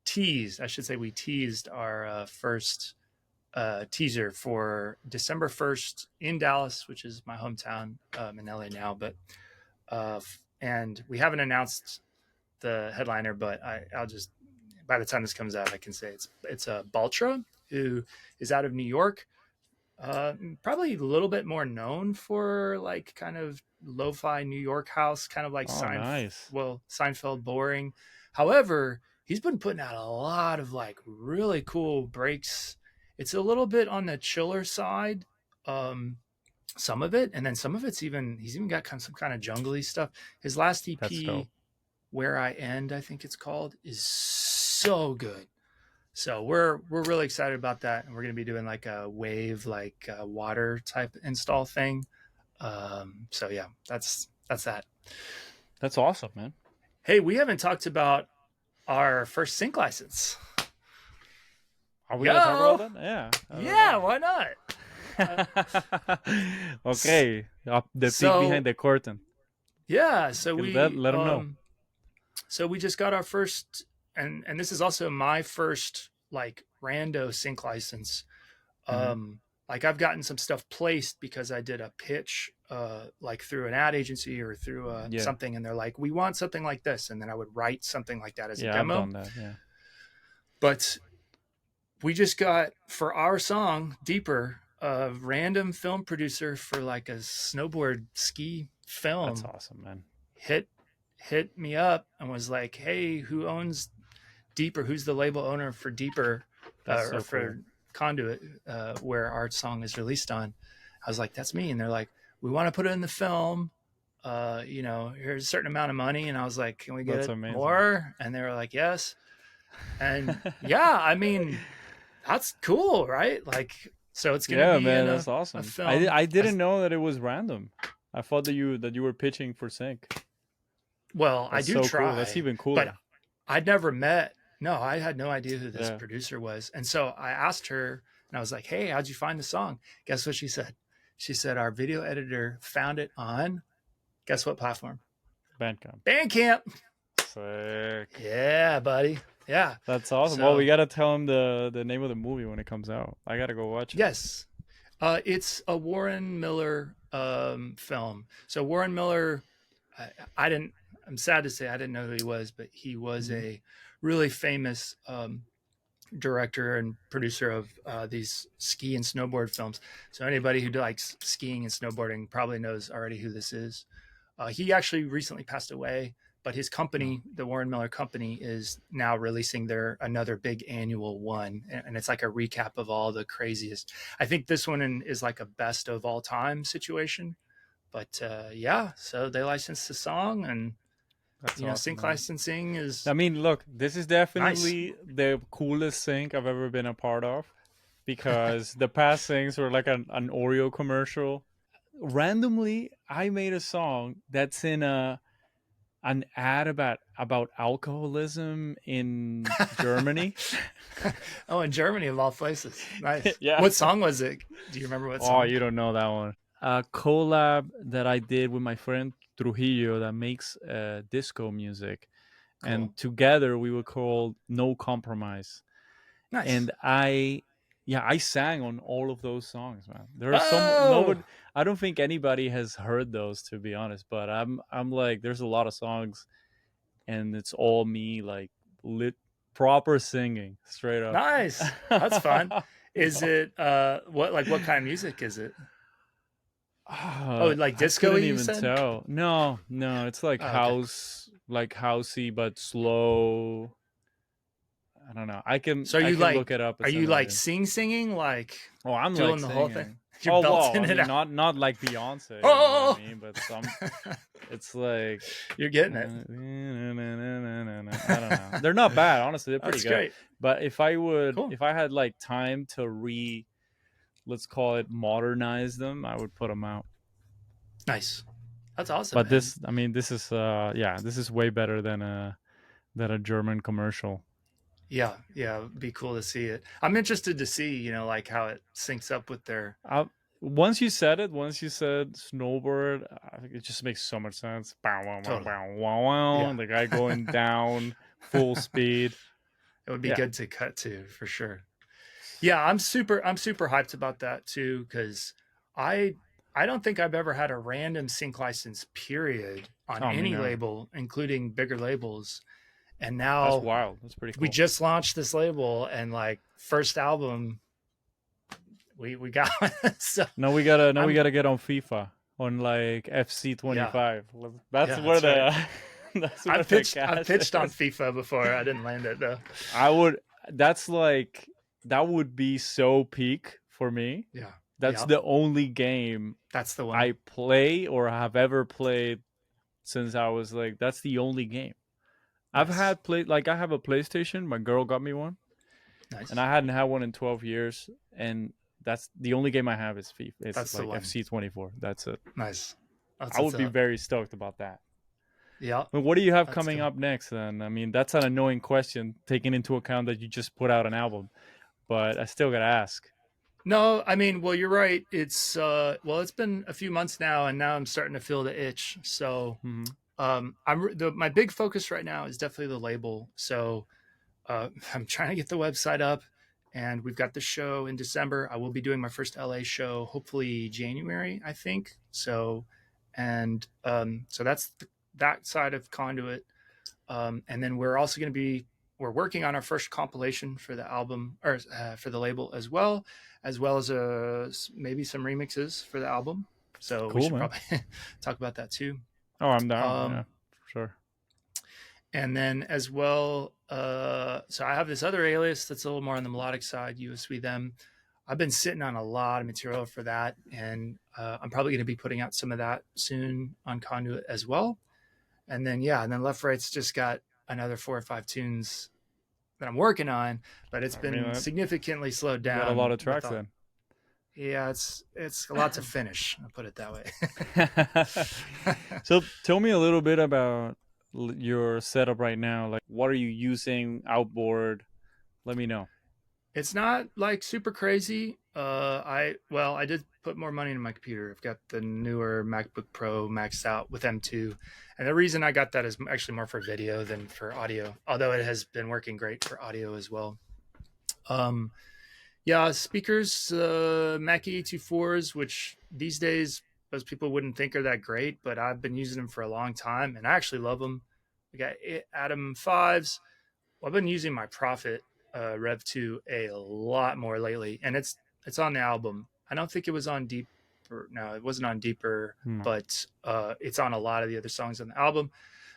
teased, I should say, we teased our first teaser for December 1st in Dallas, which is my hometown. In LA now, but and we haven't announced the headliner, but I'll just by the time this comes out, I can say it's a Baltra who is out of New York, probably a little bit more known for like kind of lo-fi New York house, kind of like Oh, nice. Seinfeld boring. However, he's been putting out a lot of like really cool breaks. It's a little bit on the chiller side, um, some of it, and then some of it's even he's even got some kind of jungly stuff. His last That's dope. EP, Where I End, I think it's called, is so good. So we're really excited about that, and we're going to be doing like a wave, like water type install thing. So yeah, that's that. That's awesome, man. Hey, we haven't talked about our first sync license. Are we gonna talk about Yo, that? Yeah, I don't yeah, know. why not? Uh, Okay, the peek behind so the curtain. yeah, Let them know. so we just got our first, and this is also my first like rando sync license. Hmm. Like I've gotten some stuff placed because I did a pitch like through an ad agency or through Yeah, something, and they're like, we want something like this, and then I would write something like that as a yeah, I've demo. done that. Yeah, But we just got for our song Deeper, a random film producer for like a snowboard ski that's film awesome, man. hit hit me up and was like, hey, who owns Deeper? Who's the label owner for Deeper, That's or so for cool. Conduit, where our song is released on. I was like, that's me. And they're like, we want to put it in the film. Here's a certain amount of money. And I was like, can we get That's it amazing. more? And they were like, yes. And yeah, I mean, that's cool, right? Like, so it's going to Yeah, be in man, that's a awesome. film. I didn't know that it was random. I thought that you were pitching for sync. Well, I That's do so cool. That's try, even but cooler. I'd never met. No, I had no idea who this Yeah, producer was. And so I asked her and I was like, hey, how'd you find the song? Guess what she said? She said, our video editor found it on, guess what platform? Bandcamp. Bandcamp. Sick. Yeah, buddy. Yeah. That's awesome. Well, we So, gotta tell him the name of the movie when it comes out. I gotta go watch it. yes, it's a Warren Miller film. So, Warren Miller, I didn't, I'm sad to say I didn't know who he was, but he was Hmm. a really famous director and producer of these ski and snowboard films. So anybody who likes skiing and snowboarding probably knows already who this is. He actually recently passed away, but his No. company, the Warren Miller Company, is now releasing their another big annual one, and it's like a recap of all the craziest. I think this one is like a best of all time situation. But yeah, so they licensed the song, and That's awesome, sync man. licensing I is mean, look, this is nice. definitely the coolest sync I've ever been a part of because the past syncs were like an Oreo commercial. Randomly, I made a song that's in a an ad about alcoholism in Germany. Oh, in Germany of all places. Nice. Yeah. What song was it? Do you remember what Oh, song? you don't know that one. A collab that I did with my friend Trujillo that makes disco music, Cool. and together we were called No Compromise. Nice. And I sang on all of those songs, man. There are some Oh, nobody. I don't think anybody has heard those, to be honest. But I'm like, there's a lot of songs, and it's all me, like lit proper singing, straight up. nice. That's fun. Is Yeah. it what kind of music is it? Oh, like I disco couldn't you even said? tell. No, no, it's like Oh, okay. house, like housey but slow. I don't know. So I can look like it up and are you send it to like you. singing like Oh, I'm like doing the whole thing? singing. You're Oh wow, belting I it mean out. not like Beyonce, you know what I Oh, mean? But some it's like you're getting it. I don't know. They're not bad, honestly. They're pretty That's good. great. But Cool. if I had like time to let's call it modernize them, I would put them out. Nice. That's awesome, But man. this, I mean, this is way better than a German commercial. Yeah, yeah, it'd be cool to see it. I'm interested to see, like how it syncs up with their I, once you said snowboard, I think it just makes so much sense. Bow, wow, wow, totally. bow, wow, wow. Yeah. The guy going down full speed. It would be Yeah. good to cut to for sure. Yeah, I'm super hyped about that too cuz I I don't think I've ever had a random sync license period on Oh, me any neither. label, including bigger labels. And That's now wild. That's pretty we cool. just launched this label and like first album we got so Now we I'm gotta get on FIFA on like FC yeah. 25. That's Yeah, where that's right. the that's where the I've cash pitched on is. FIFA before. I didn't land it though. I would. That's like that would be so peak for me. Yeah. That's Yeah. the only game That's the one. I play or have ever played since I was like. That's the only game I've Nice. had played. Like I have a PlayStation. My girl got me one, and Nice. I hadn't had one in 12 years. And that's the only game I have is FIFA. It's That's the like one. FC 24. That's it. Nice. That's I what's would be up. very stoked about that. Yeah. But what do you have That's coming cool. up next then? I mean, that's an annoying question, taking into account that you just put out an album. But I still gotta ask. No, I mean, well, you're right. It's been a few months now, and now I'm starting to feel the itch. So, Mm-hmm. my big focus right now is definitely the label. So, I'm trying to get the website up, and we've got the show in December. I will be doing my first LA show, hopefully January, I think. So, and so that's that side of Conduit. And then we're working on our first compilation for the album or for the label as well as maybe some remixes for the album. So we Cool, should man. probably talk about that too. Oh, I'm down. Yeah, Um, for sure. and then as well, So I have this other alias that's a little more on the melodic side, USB them. I've been sitting on a lot of material for that, and I'm probably going to be putting out some of that soon on Conduit as well. And then yeah, and then Left Right's just got another 4 or 5 tunes that I'm working on, but it's I mean, been significantly slowed you got a lot down of with tracks all. then. Yeah, it's a lot to finish. I'll put it that way. So tell me a little bit about your setup right now. Like, what are you using outboard? Let me know. It's not like super crazy. I did put more money into my computer. I've got the newer MacBook Pro maxed out with M2, and the reason I got that is actually more for video than for audio. Although it has been working great for audio as well. Um, yeah, speakers, Mackie 824s, which these days most people wouldn't think are that great, but I've been using them for a long time, and I actually love them. We got Atom 5s. Well, I've been using my Prophet Rev 2 a lot more lately, and it's on the album. I don't think it was on Deeper. No, it wasn't on Deeper, No. but it's on a lot of the other songs on the album.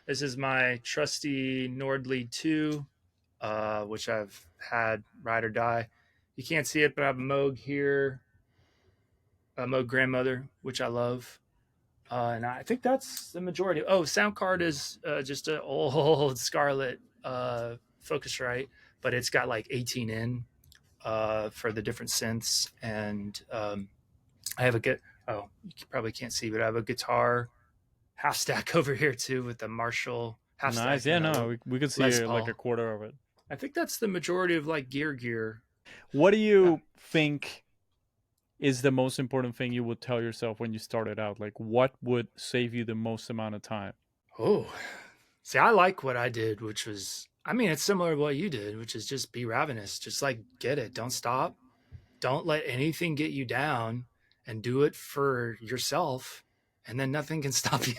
This is my trusty Nord Lead 2, which I've had ride or die. You can't see it, but I have a Moog here, a Moog Grandmother, which I love. And I think that's the majority. Oh, sound card is just an old Scarlett Focusrite, but it's got like 18 in for the different synths. And I have a good, oh, you probably can't see, but I have a guitar half stack over here too with the Marshall half Nice. stack Yeah, and no, a we could Les see like a Paul. quarter of it. I think that's the majority of like gear. What do Yeah. you think is the most important thing you would tell yourself when you started out? Like, what would save you the most amount of time? Oh, see, I like what I did, which was, I mean, it's similar to what you did, which is just be ravenous. Just like get it. Don't stop. Don't let anything get you down and do it for yourself. And then nothing can stop you.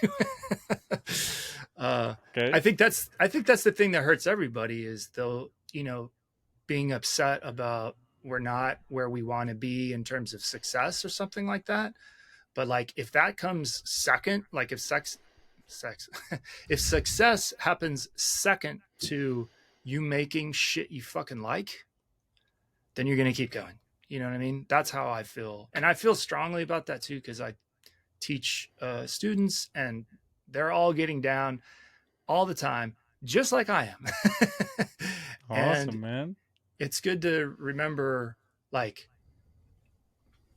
uh, Okay. I think that's the thing that hurts everybody is though, being upset about we're not where we want to be in terms of success or something like that. But like if that comes second, like if sex if success happens second to you making shit you fucking like, then you're gonna keep going. You know what I mean? That's how I feel, and I feel strongly about that too because I teach students, and they're all getting down all the time, just like I am. And Awesome, man. it's good to remember, like,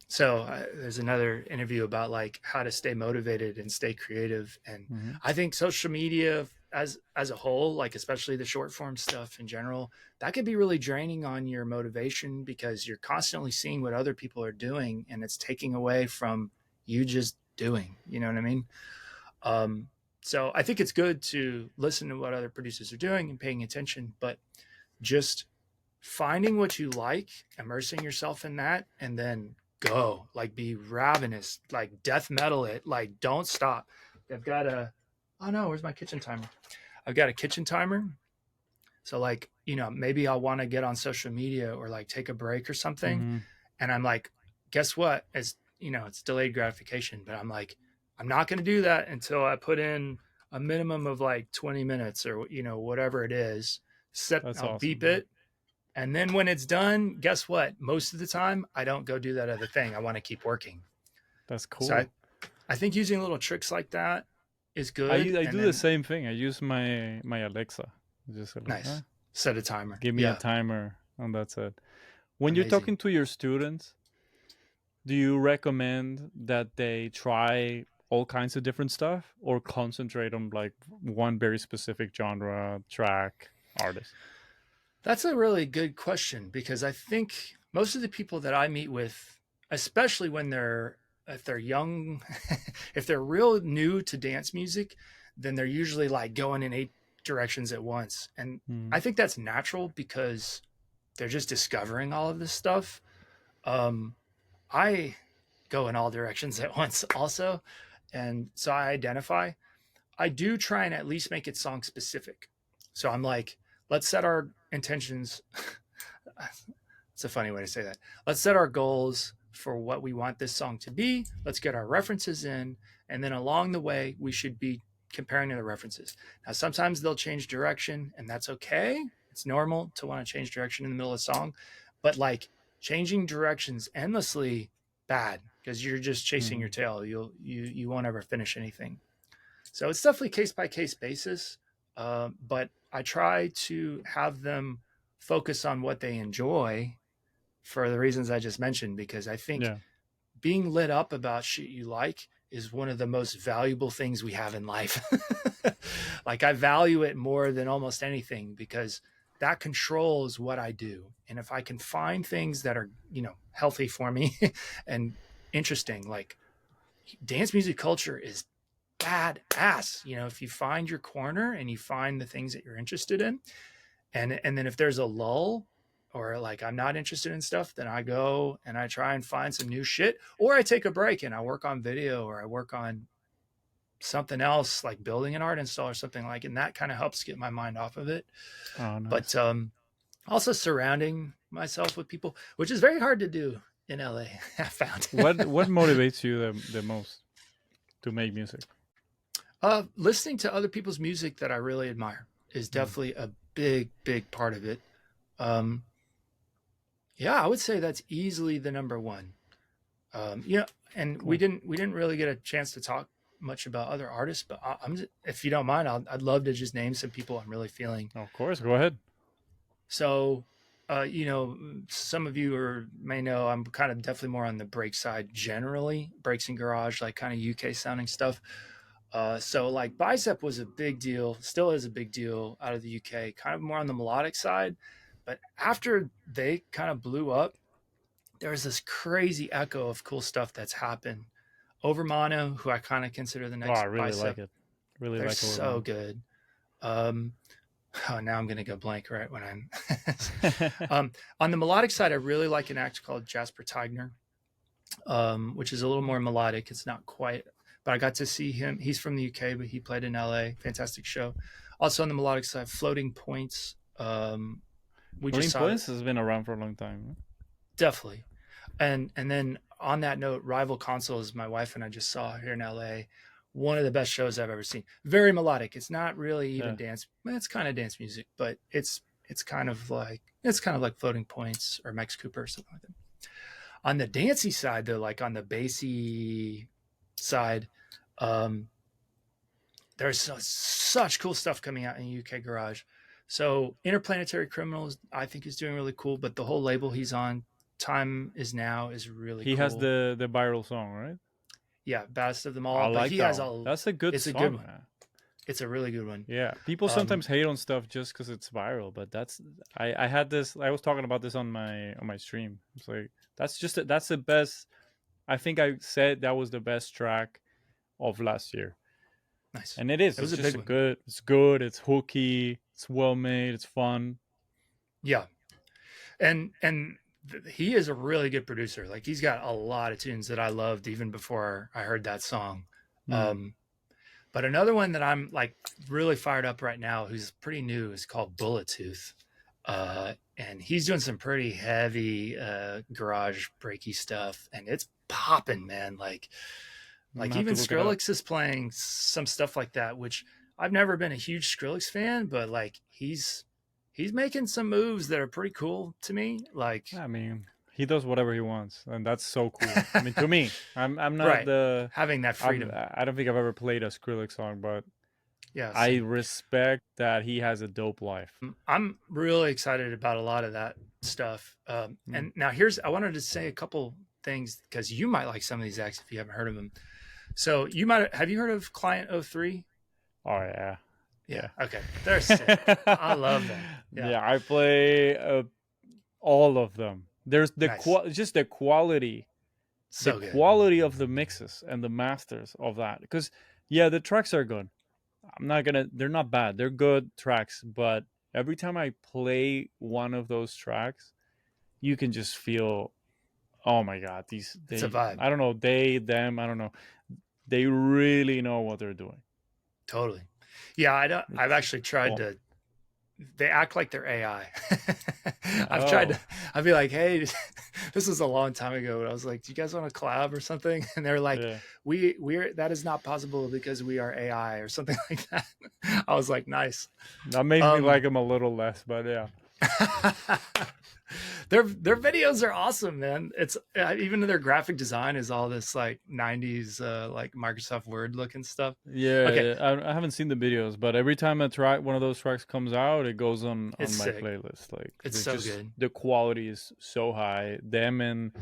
so there's another interview about like how to stay motivated and stay creative, and Hmm. I think social media as a whole, like especially the short form stuff in general, that could be really draining on your motivation because you're constantly seeing what other people are doing and it's taking away from you just doing, you know what I mean? um, so I think it's good to listen to what other producers are doing and paying attention, but just finding what you like, immersing yourself in that, and then go. Like be ravenous, like death metal it, like don't stop. I've got a oh no, where's my kitchen timer? I've got a kitchen timer. So like, maybe I'll want to get on social media or like take a break or something. Hmm. And I'm like, guess what? As it's delayed gratification, but I'm like, I'm not going to do that until I put in a minimum of like 20 minutes or whatever it is. That's I'll awesome, beep man. it, and then when it's done, guess what? Most of the time, I don't go do that other thing. I want to keep working. That's So cool. I think using little tricks like that is I good. I And do the then same thing. I use my Alexa. Just like, nice. Set a timer. give me a Yeah. timer, and that's it. When you're Amazing. talking to your students, do you recommend that they try all kinds of different stuff or concentrate on like one very specific genre, track, artist? That's a really good question because I think most of the people that I meet with, especially when if they're young, if they're real new to dance music, then they're usually like going in 8 directions at once. And Mm. I think that's natural because they're just discovering all of this stuff. Um, I go in all directions at once also. And so I identify. I do try and at least make it song specific. So I'm like, let's set our intentions. It's a funny way to say that. Let's set our goals for what we want this song to be. Let's get our references in. And then along the way, we should be comparing to the references. Now, sometimes they'll change direction, and that's okay. It's normal to want to change direction in the middle of a song, but like changing directions endlessly, bad, because you're just chasing your Mm. tail. You won't ever finish anything. So it's definitely case by case basis, but I try to have them focus on what they enjoy for the reasons I just mentioned, because I think Yeah. being lit up about shit you like is one of the most valuable things we have in life. Like I value it more than almost anything because that controls what I do. And if I can find things that are, healthy for me and interesting, like dance music culture is badass. If you find your corner and you find the things that you're interested in, and then if there's a lull or like I'm not interested in stuff, then I go and I try and find some new shit, or I take a break and I work on video or I work on something else like building an art install or something like, and that kind of helps get my mind off of it. Oh, But nice. also surrounding myself with people, which is very hard to do in LA. I found. What motivates you the most to make music? Listening to other people's music that I really admire is Mm. definitely a big part of it. Um, yeah, I would say that's easily the number one. You know, and we Cool. didn't really get a chance to talk much about other artists, but I'm just, if you don't mind, I'd love to just name some people I'm really feeling. Of course, go ahead. So, some of you may know I'm kind of definitely more on the break side generally, breaks and garage, like kind of UK sounding stuff. So like Bicep was a big deal, still is a big deal out of the UK, kind of more on the melodic side. But after they kind of blew up, there's this crazy echo of cool stuff that's happened. Overmono, who I kind of consider the Oh, I next really like Bicep, it. Really they're like so Overman. good. Um, oh, now I'm gonna go blank right when I'm Oh, on the melodic side. I really like an act called Jasper Tigner, which is a little more melodic. It's not quite, but I got to see him. He's from the UK, but he played in LA. Fantastic show. Also on the melodic side, Floating Points. We just Floating saw Points has been around for a long time. definitely, and then on that note, Rival Consoles, my wife and I just saw here in LA. One of the best shows I've ever seen. Very melodic. It's not really even Yeah. dance. It's kind of dance music, but it's kind of like Floating Points or Max Cooper or something like that. On the dancey side, though, like on the bassy side, um, there's such cool stuff coming out in UK Garage. So Interplanetary Criminals, I think, is doing really cool. But the whole label he's on, Time Is Now, is really He has cool. the viral song, right? Yeah, baddest of them I all. But like he that has one. a. That's a good It's a good song, one. man. It's a really good one. Yeah, people Um, sometimes hate on stuff just because it's viral, but that's I had this. I was talking about this on my stream. It's like that's the best. I think I said that was the best track of last year, nice. and it is. It It's was a just big a one. good. It's good. It's hooky. It's well made. It's fun. Yeah, and he is a really good producer. Like he's got a lot of tunes that I loved even before I heard that song. Mm. Um, But another one that I'm like really fired up right now, who's pretty new, is called Bullet Tooth. And he's doing some pretty heavy garage breaky stuff, and it's popping, man. Like I'm like gonna have even to look it up. Skrillex is playing some stuff like that, which I've never been a huge Skrillex fan, but like he's making some moves that are pretty cool to me. Like I mean, he does whatever he wants, and that's so cool. I mean, to me, I'm not right, the having that freedom. I don't think I've ever played a Skrillex song, but Yeah, I same. respect that he has a dope life. I'm really excited about a lot of that stuff. Mm. And now I wanted to say a couple things because you might like some of these acts if you haven't heard of them. So have you heard of Client O3? Oh yeah, Yeah. yeah, Okay. They're sick. I love them. Yeah. yeah. I play all of them. There's Nice. just the So good. quality of the mixes and the masters of that. Because yeah, the tracks are good. I'm not gonna. They're not bad. They're good tracks, but every time I play one of those tracks, you can just feel, oh my god, these It's a they. vibe. I don't know, they them. I don't know. They really know what they're doing. Totally. Yeah. I've It's actually tried cool. to they act like they're AI. I've tried to, Oh, I'd be like, hey, this was a long time ago, but I was like, do you guys want to collab or something? And they're like, yeah. we're, that is not possible because we are AI or something like that. I was like, nice. That makes me Um, like him a little less, but yeah. their videos are awesome, man. It's even their graphic design is all this like 90s like Microsoft Word looking stuff. Yeah, Okay, yeah. I haven't seen the videos, but every time a track, one of those tracks comes out, it goes it's on my sick. playlist. Like, It's there's so just good. the quality is so high. Them and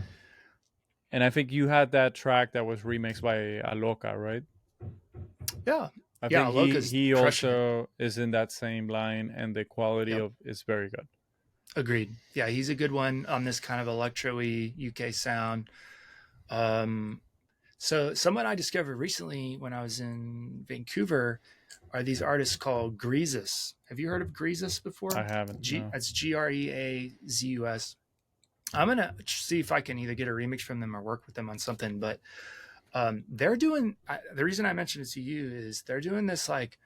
I think you had that track that was remixed by Aloka, right? Yeah. I Yeah, think Aloka's he crushing it. also is in that same line, and the quality Yep. of is very good. Agreed. Yeah, he's a good one on this kind of electro-y UK sound. Um, so someone I discovered recently when I was in Vancouver are these artists called Greazus. Have you heard of Greazus I before? haven't, no. That's Greazus. I'm gonna see if I can either get a remix from them or work with them on something. But they're doing the reason I mentioned it to you is they're doing this like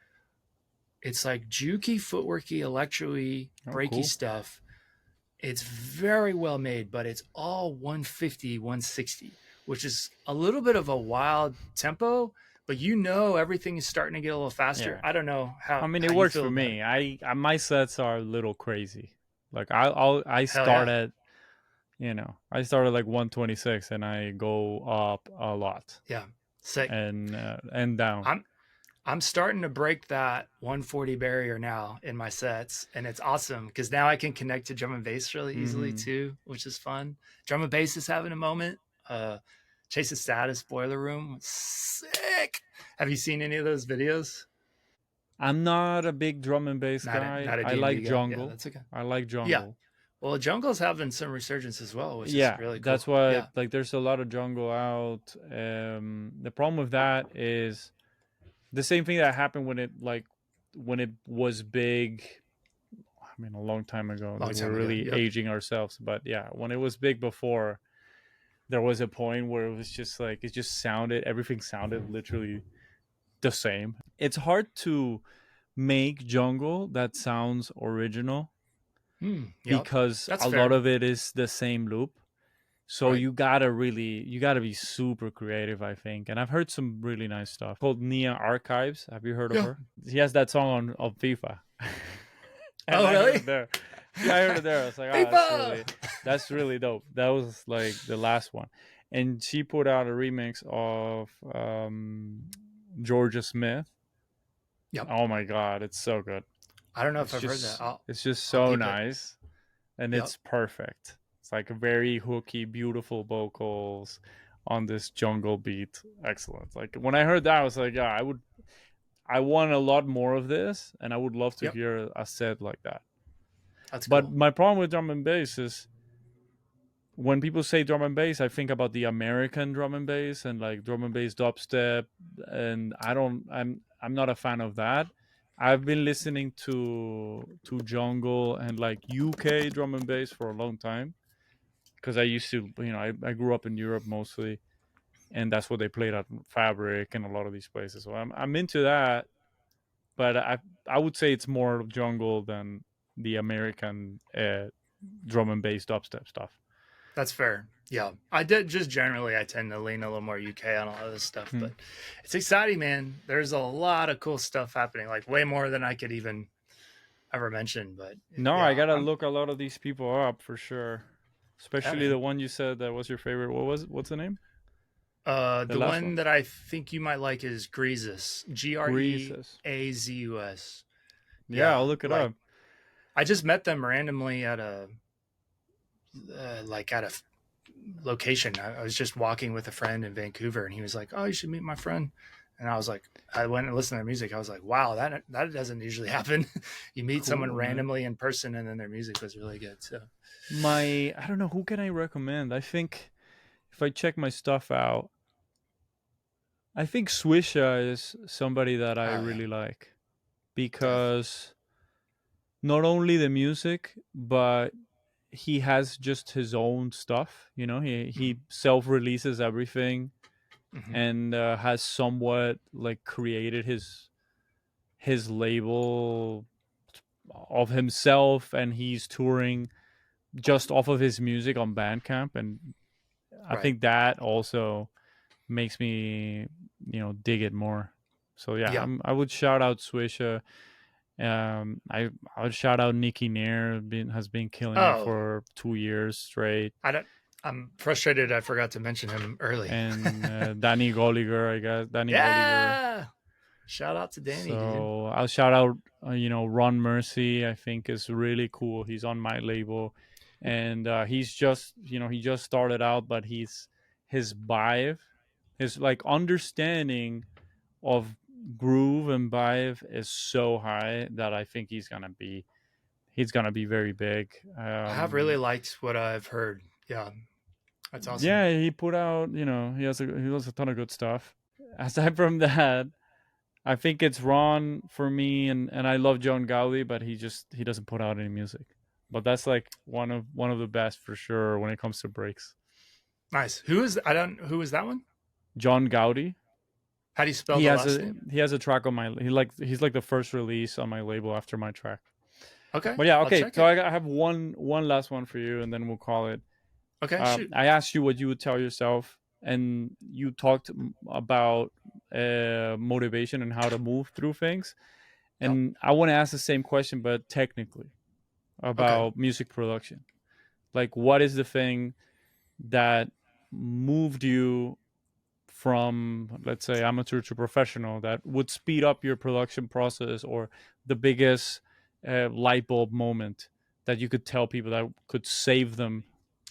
it's like jukey, footworky, electro-y, Oh, breaky cool. stuff. It's very well made, but it's all 150, 160, which is a little bit of a wild tempo, but you know everything is starting to get a little faster. Yeah. I don't know I mean, it how you works feel for about it. me. My sets are a little crazy. Like I Hell start yeah. at, I start at like 126 and I go up a lot Yeah. Sick. and down. I'm I'm starting to break that 140 barrier now in my sets, and it's awesome because now I can connect to drum and bass really easily Hmm. too, which is fun. Drum and bass is having a moment. Chase the Status Boiler Room, sick. Have you seen any of those videos? I'm not a big drum and bass guy. Not a I D and like B guy. Yeah, jungle. that's okay. I like Yeah. jungle. Well, Jungle's having some resurgence as well, which is Yeah, really that's cool. what, Yeah. like, there's a lot of jungle out. The problem with that is the same thing that happened when it was big. I mean, a long time ago. Long Like, we're time ago. really Yep. aging ourselves, but yeah, when it was big before, there was a point where it was just like it just sounded everything sounded literally the same. It's hard to make jungle that sounds original Yep. because That's a lot fair. of it is the same loop. So Right. you gotta be super creative, I think. And I've heard some really nice stuff called Nia Archives. Have you heard of Yeah. her? She has that song on FIFA, and Oh, I heard really? it there. Yeah, I heard it there. I was like, ah, FIFA. that's really dope. That was like the last one, and she put out a remix of Georgia Smith. Yep. Oh my god, it's so good. I don't know if I've heard that. It's just I'll so peep it. nice, and Yep. it's perfect. It's like a very hooky, beautiful vocals on this jungle beat. Excellent. Like when I heard that, I was like, yeah, I want a lot more of this, and I would love to Yep. hear a set like that. That's But cool. my problem with drum and bass is when people say drum and bass, I think about the American drum and bass and like drum and bass dubstep, and I'm not a fan of that. I've been listening to jungle and like UK drum and bass for a long time because I used to, I grew up in Europe mostly, and that's what they played at Fabric and a lot of these places. So I'm into that, but I would say it's more jungle than the American drum and bass dubstep stuff. That's fair. Yeah. I did just generally I tend to lean a little more UK on a lot of this stuff, Hmm. but it's exciting, man. There's a lot of cool stuff happening, like way more than I could even ever mention. But No, I yeah, gotta I'm look a lot of these people up for sure. yeah, Especially the man. one you said that was your favorite. What's the name? The The last one. one that I think you might like is Greazus. Greases. Greazus. Yeah, I'll Yeah, look it like up. I just met them randomly at a like at a location. I was just walking with a friend in Vancouver, and he was like, "Oh, you should meet my friend." And I was like, I went and listened to their music. I was like, "Wow, that doesn't usually happen." You meet someone Cool, man. randomly in person, and then their music was really good. So, I don't know, who can I recommend? I think if I check my stuff out, I think Swisha is somebody that I oh yeah, really like death. because not only the music, but he has just his own stuff. Mm-hmm. He self releases everything Mm-hmm. and has somewhat like created his label of himself, and he's touring just off of his music on Bandcamp, and I Right. think that also makes me, dig it more. So yeah, Yeah. I would shout out Swisha. I would shout out Nikki Nair. Has been killing it Oh, for 2 years straight, I don't. I'm frustrated. I forgot to mention him early. and Danny Goliger, I guess Danny Goliger. Yeah. Shout out to Danny, dude. So I'll shout out, Ron Mercy. I think is really cool. He's on my label, and he's just, he just started out, but his vibe, his like understanding of groove and vibe is so high that I think he's gonna be very big. I have really liked what I've heard. Yeah, that's awesome. Yeah, he put out, he has a ton of good stuff. Aside from that, I think it's Ron for me, and I love John Gowley, but he doesn't put out any music. But that's like one of the best for sure when it comes to breaks. Nice. Who is I don't who is that one? John Gowdy. How do you spell He the has last a name? he has a track on my he's like the first release on my label after my track. Okay, But yeah, I'll okay. check So it. I have one last one for you, and then we'll call it. Okay, shoot. I asked you what you would tell yourself, and you talked about motivation and how to move through things. Yep. And I want to ask the same question, but technically Okay. about music production. Like, what is the thing that moved you from, let's say, amateur to professional, that would speed up your production process, or the biggest light bulb moment that you could tell people that could save them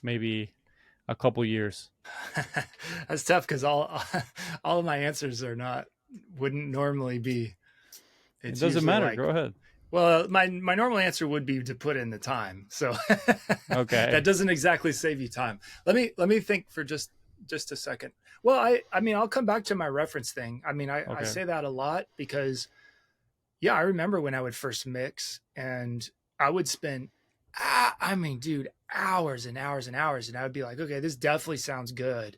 maybe a couple years? That's tough because all of my answers are not wouldn't normally be. It It's doesn't usually matter. like, Go ahead. well, my normal answer would be to put in the time. So that Okay. doesn't exactly save you time. Let me think for just a second. Well, I mean I'll come back to my reference thing. I mean I Okay. say that a lot because yeah, I remember when I would first mix and I would spend, I mean, dude, hours and hours and hours. And I would be like, okay, this definitely sounds good.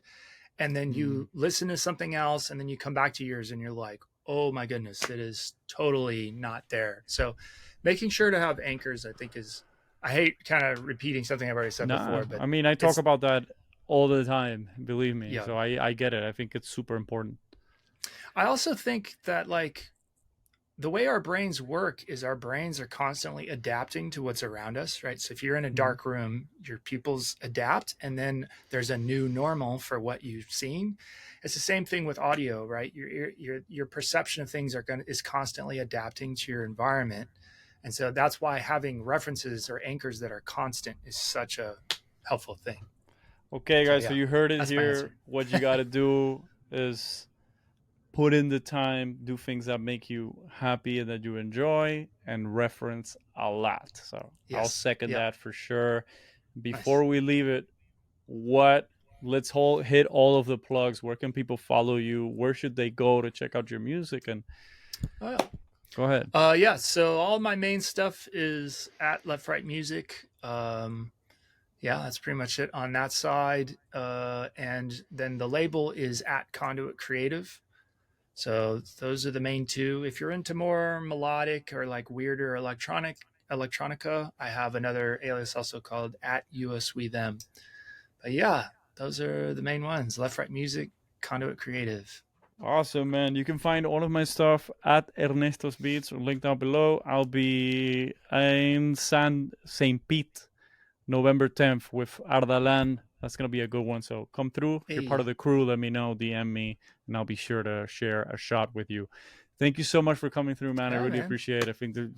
And then Mm. you listen to something else and then you come back to yours and you're like, oh my goodness, it is totally not there. So making sure to have anchors, I think I hate kind of repeating something I've already said Nah, before, but I mean, I talk it's, about that all the time, believe me. yeah. So I get it. I think it's super important. I also think that like the way our brains work is our brains are constantly adapting to what's around us, right? So if you're in a Mm. dark room, your pupils adapt and then there's a new normal for what you've seen. It's the same thing with audio, right? Your perception of things is constantly adapting to your environment. And so that's why having references or anchors that are constant is such a helpful thing. Okay, So guys, so yeah, you heard it that's my here. answer. What you got to do is put in the time, do things that make you happy and that you enjoy, and reference a lot. So I'll Yes. second Yeah. that for sure. Nice. Before we leave it, what let's hit all of the plugs. Where can people follow you? Where should they go to check out your music? And Oh, yeah. go ahead. Yeah, so all my main stuff is at Left Right Music. Yeah, that's pretty much it on that side. And then the label is at Conduit Creative. So those are the main two. If you're into more melodic or like weirder electronica, I have another alias also called at US We Them. But yeah, those are the main ones. Left Right Music, Conduit Creative. Awesome, man. You can find all of my stuff at Ernesto's Beats, link down below. I'll be in San St. Pete November 10th with Ardalan. That's going to be a good one. So come through. If you're part of Hey, the crew, let me know, DM me, and I'll be sure to share a shot with you. Thank you so much for coming through, man. I yeah, really man. appreciate it. I think there's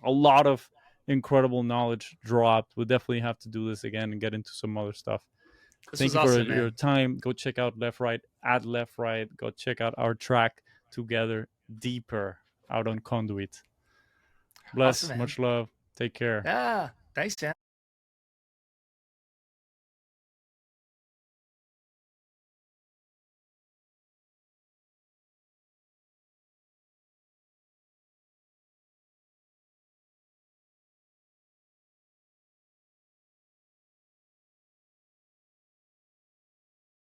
a lot of incredible knowledge dropped. We'll definitely have to do this again and get into some other stuff. This Thank was you for awesome, your man. time. Go check out Left Right at Left Right. Go check out our track together, Deeper, out on Conduit. Awesome, Bless, man. much love. Take care. Yeah. Thanks, Dan.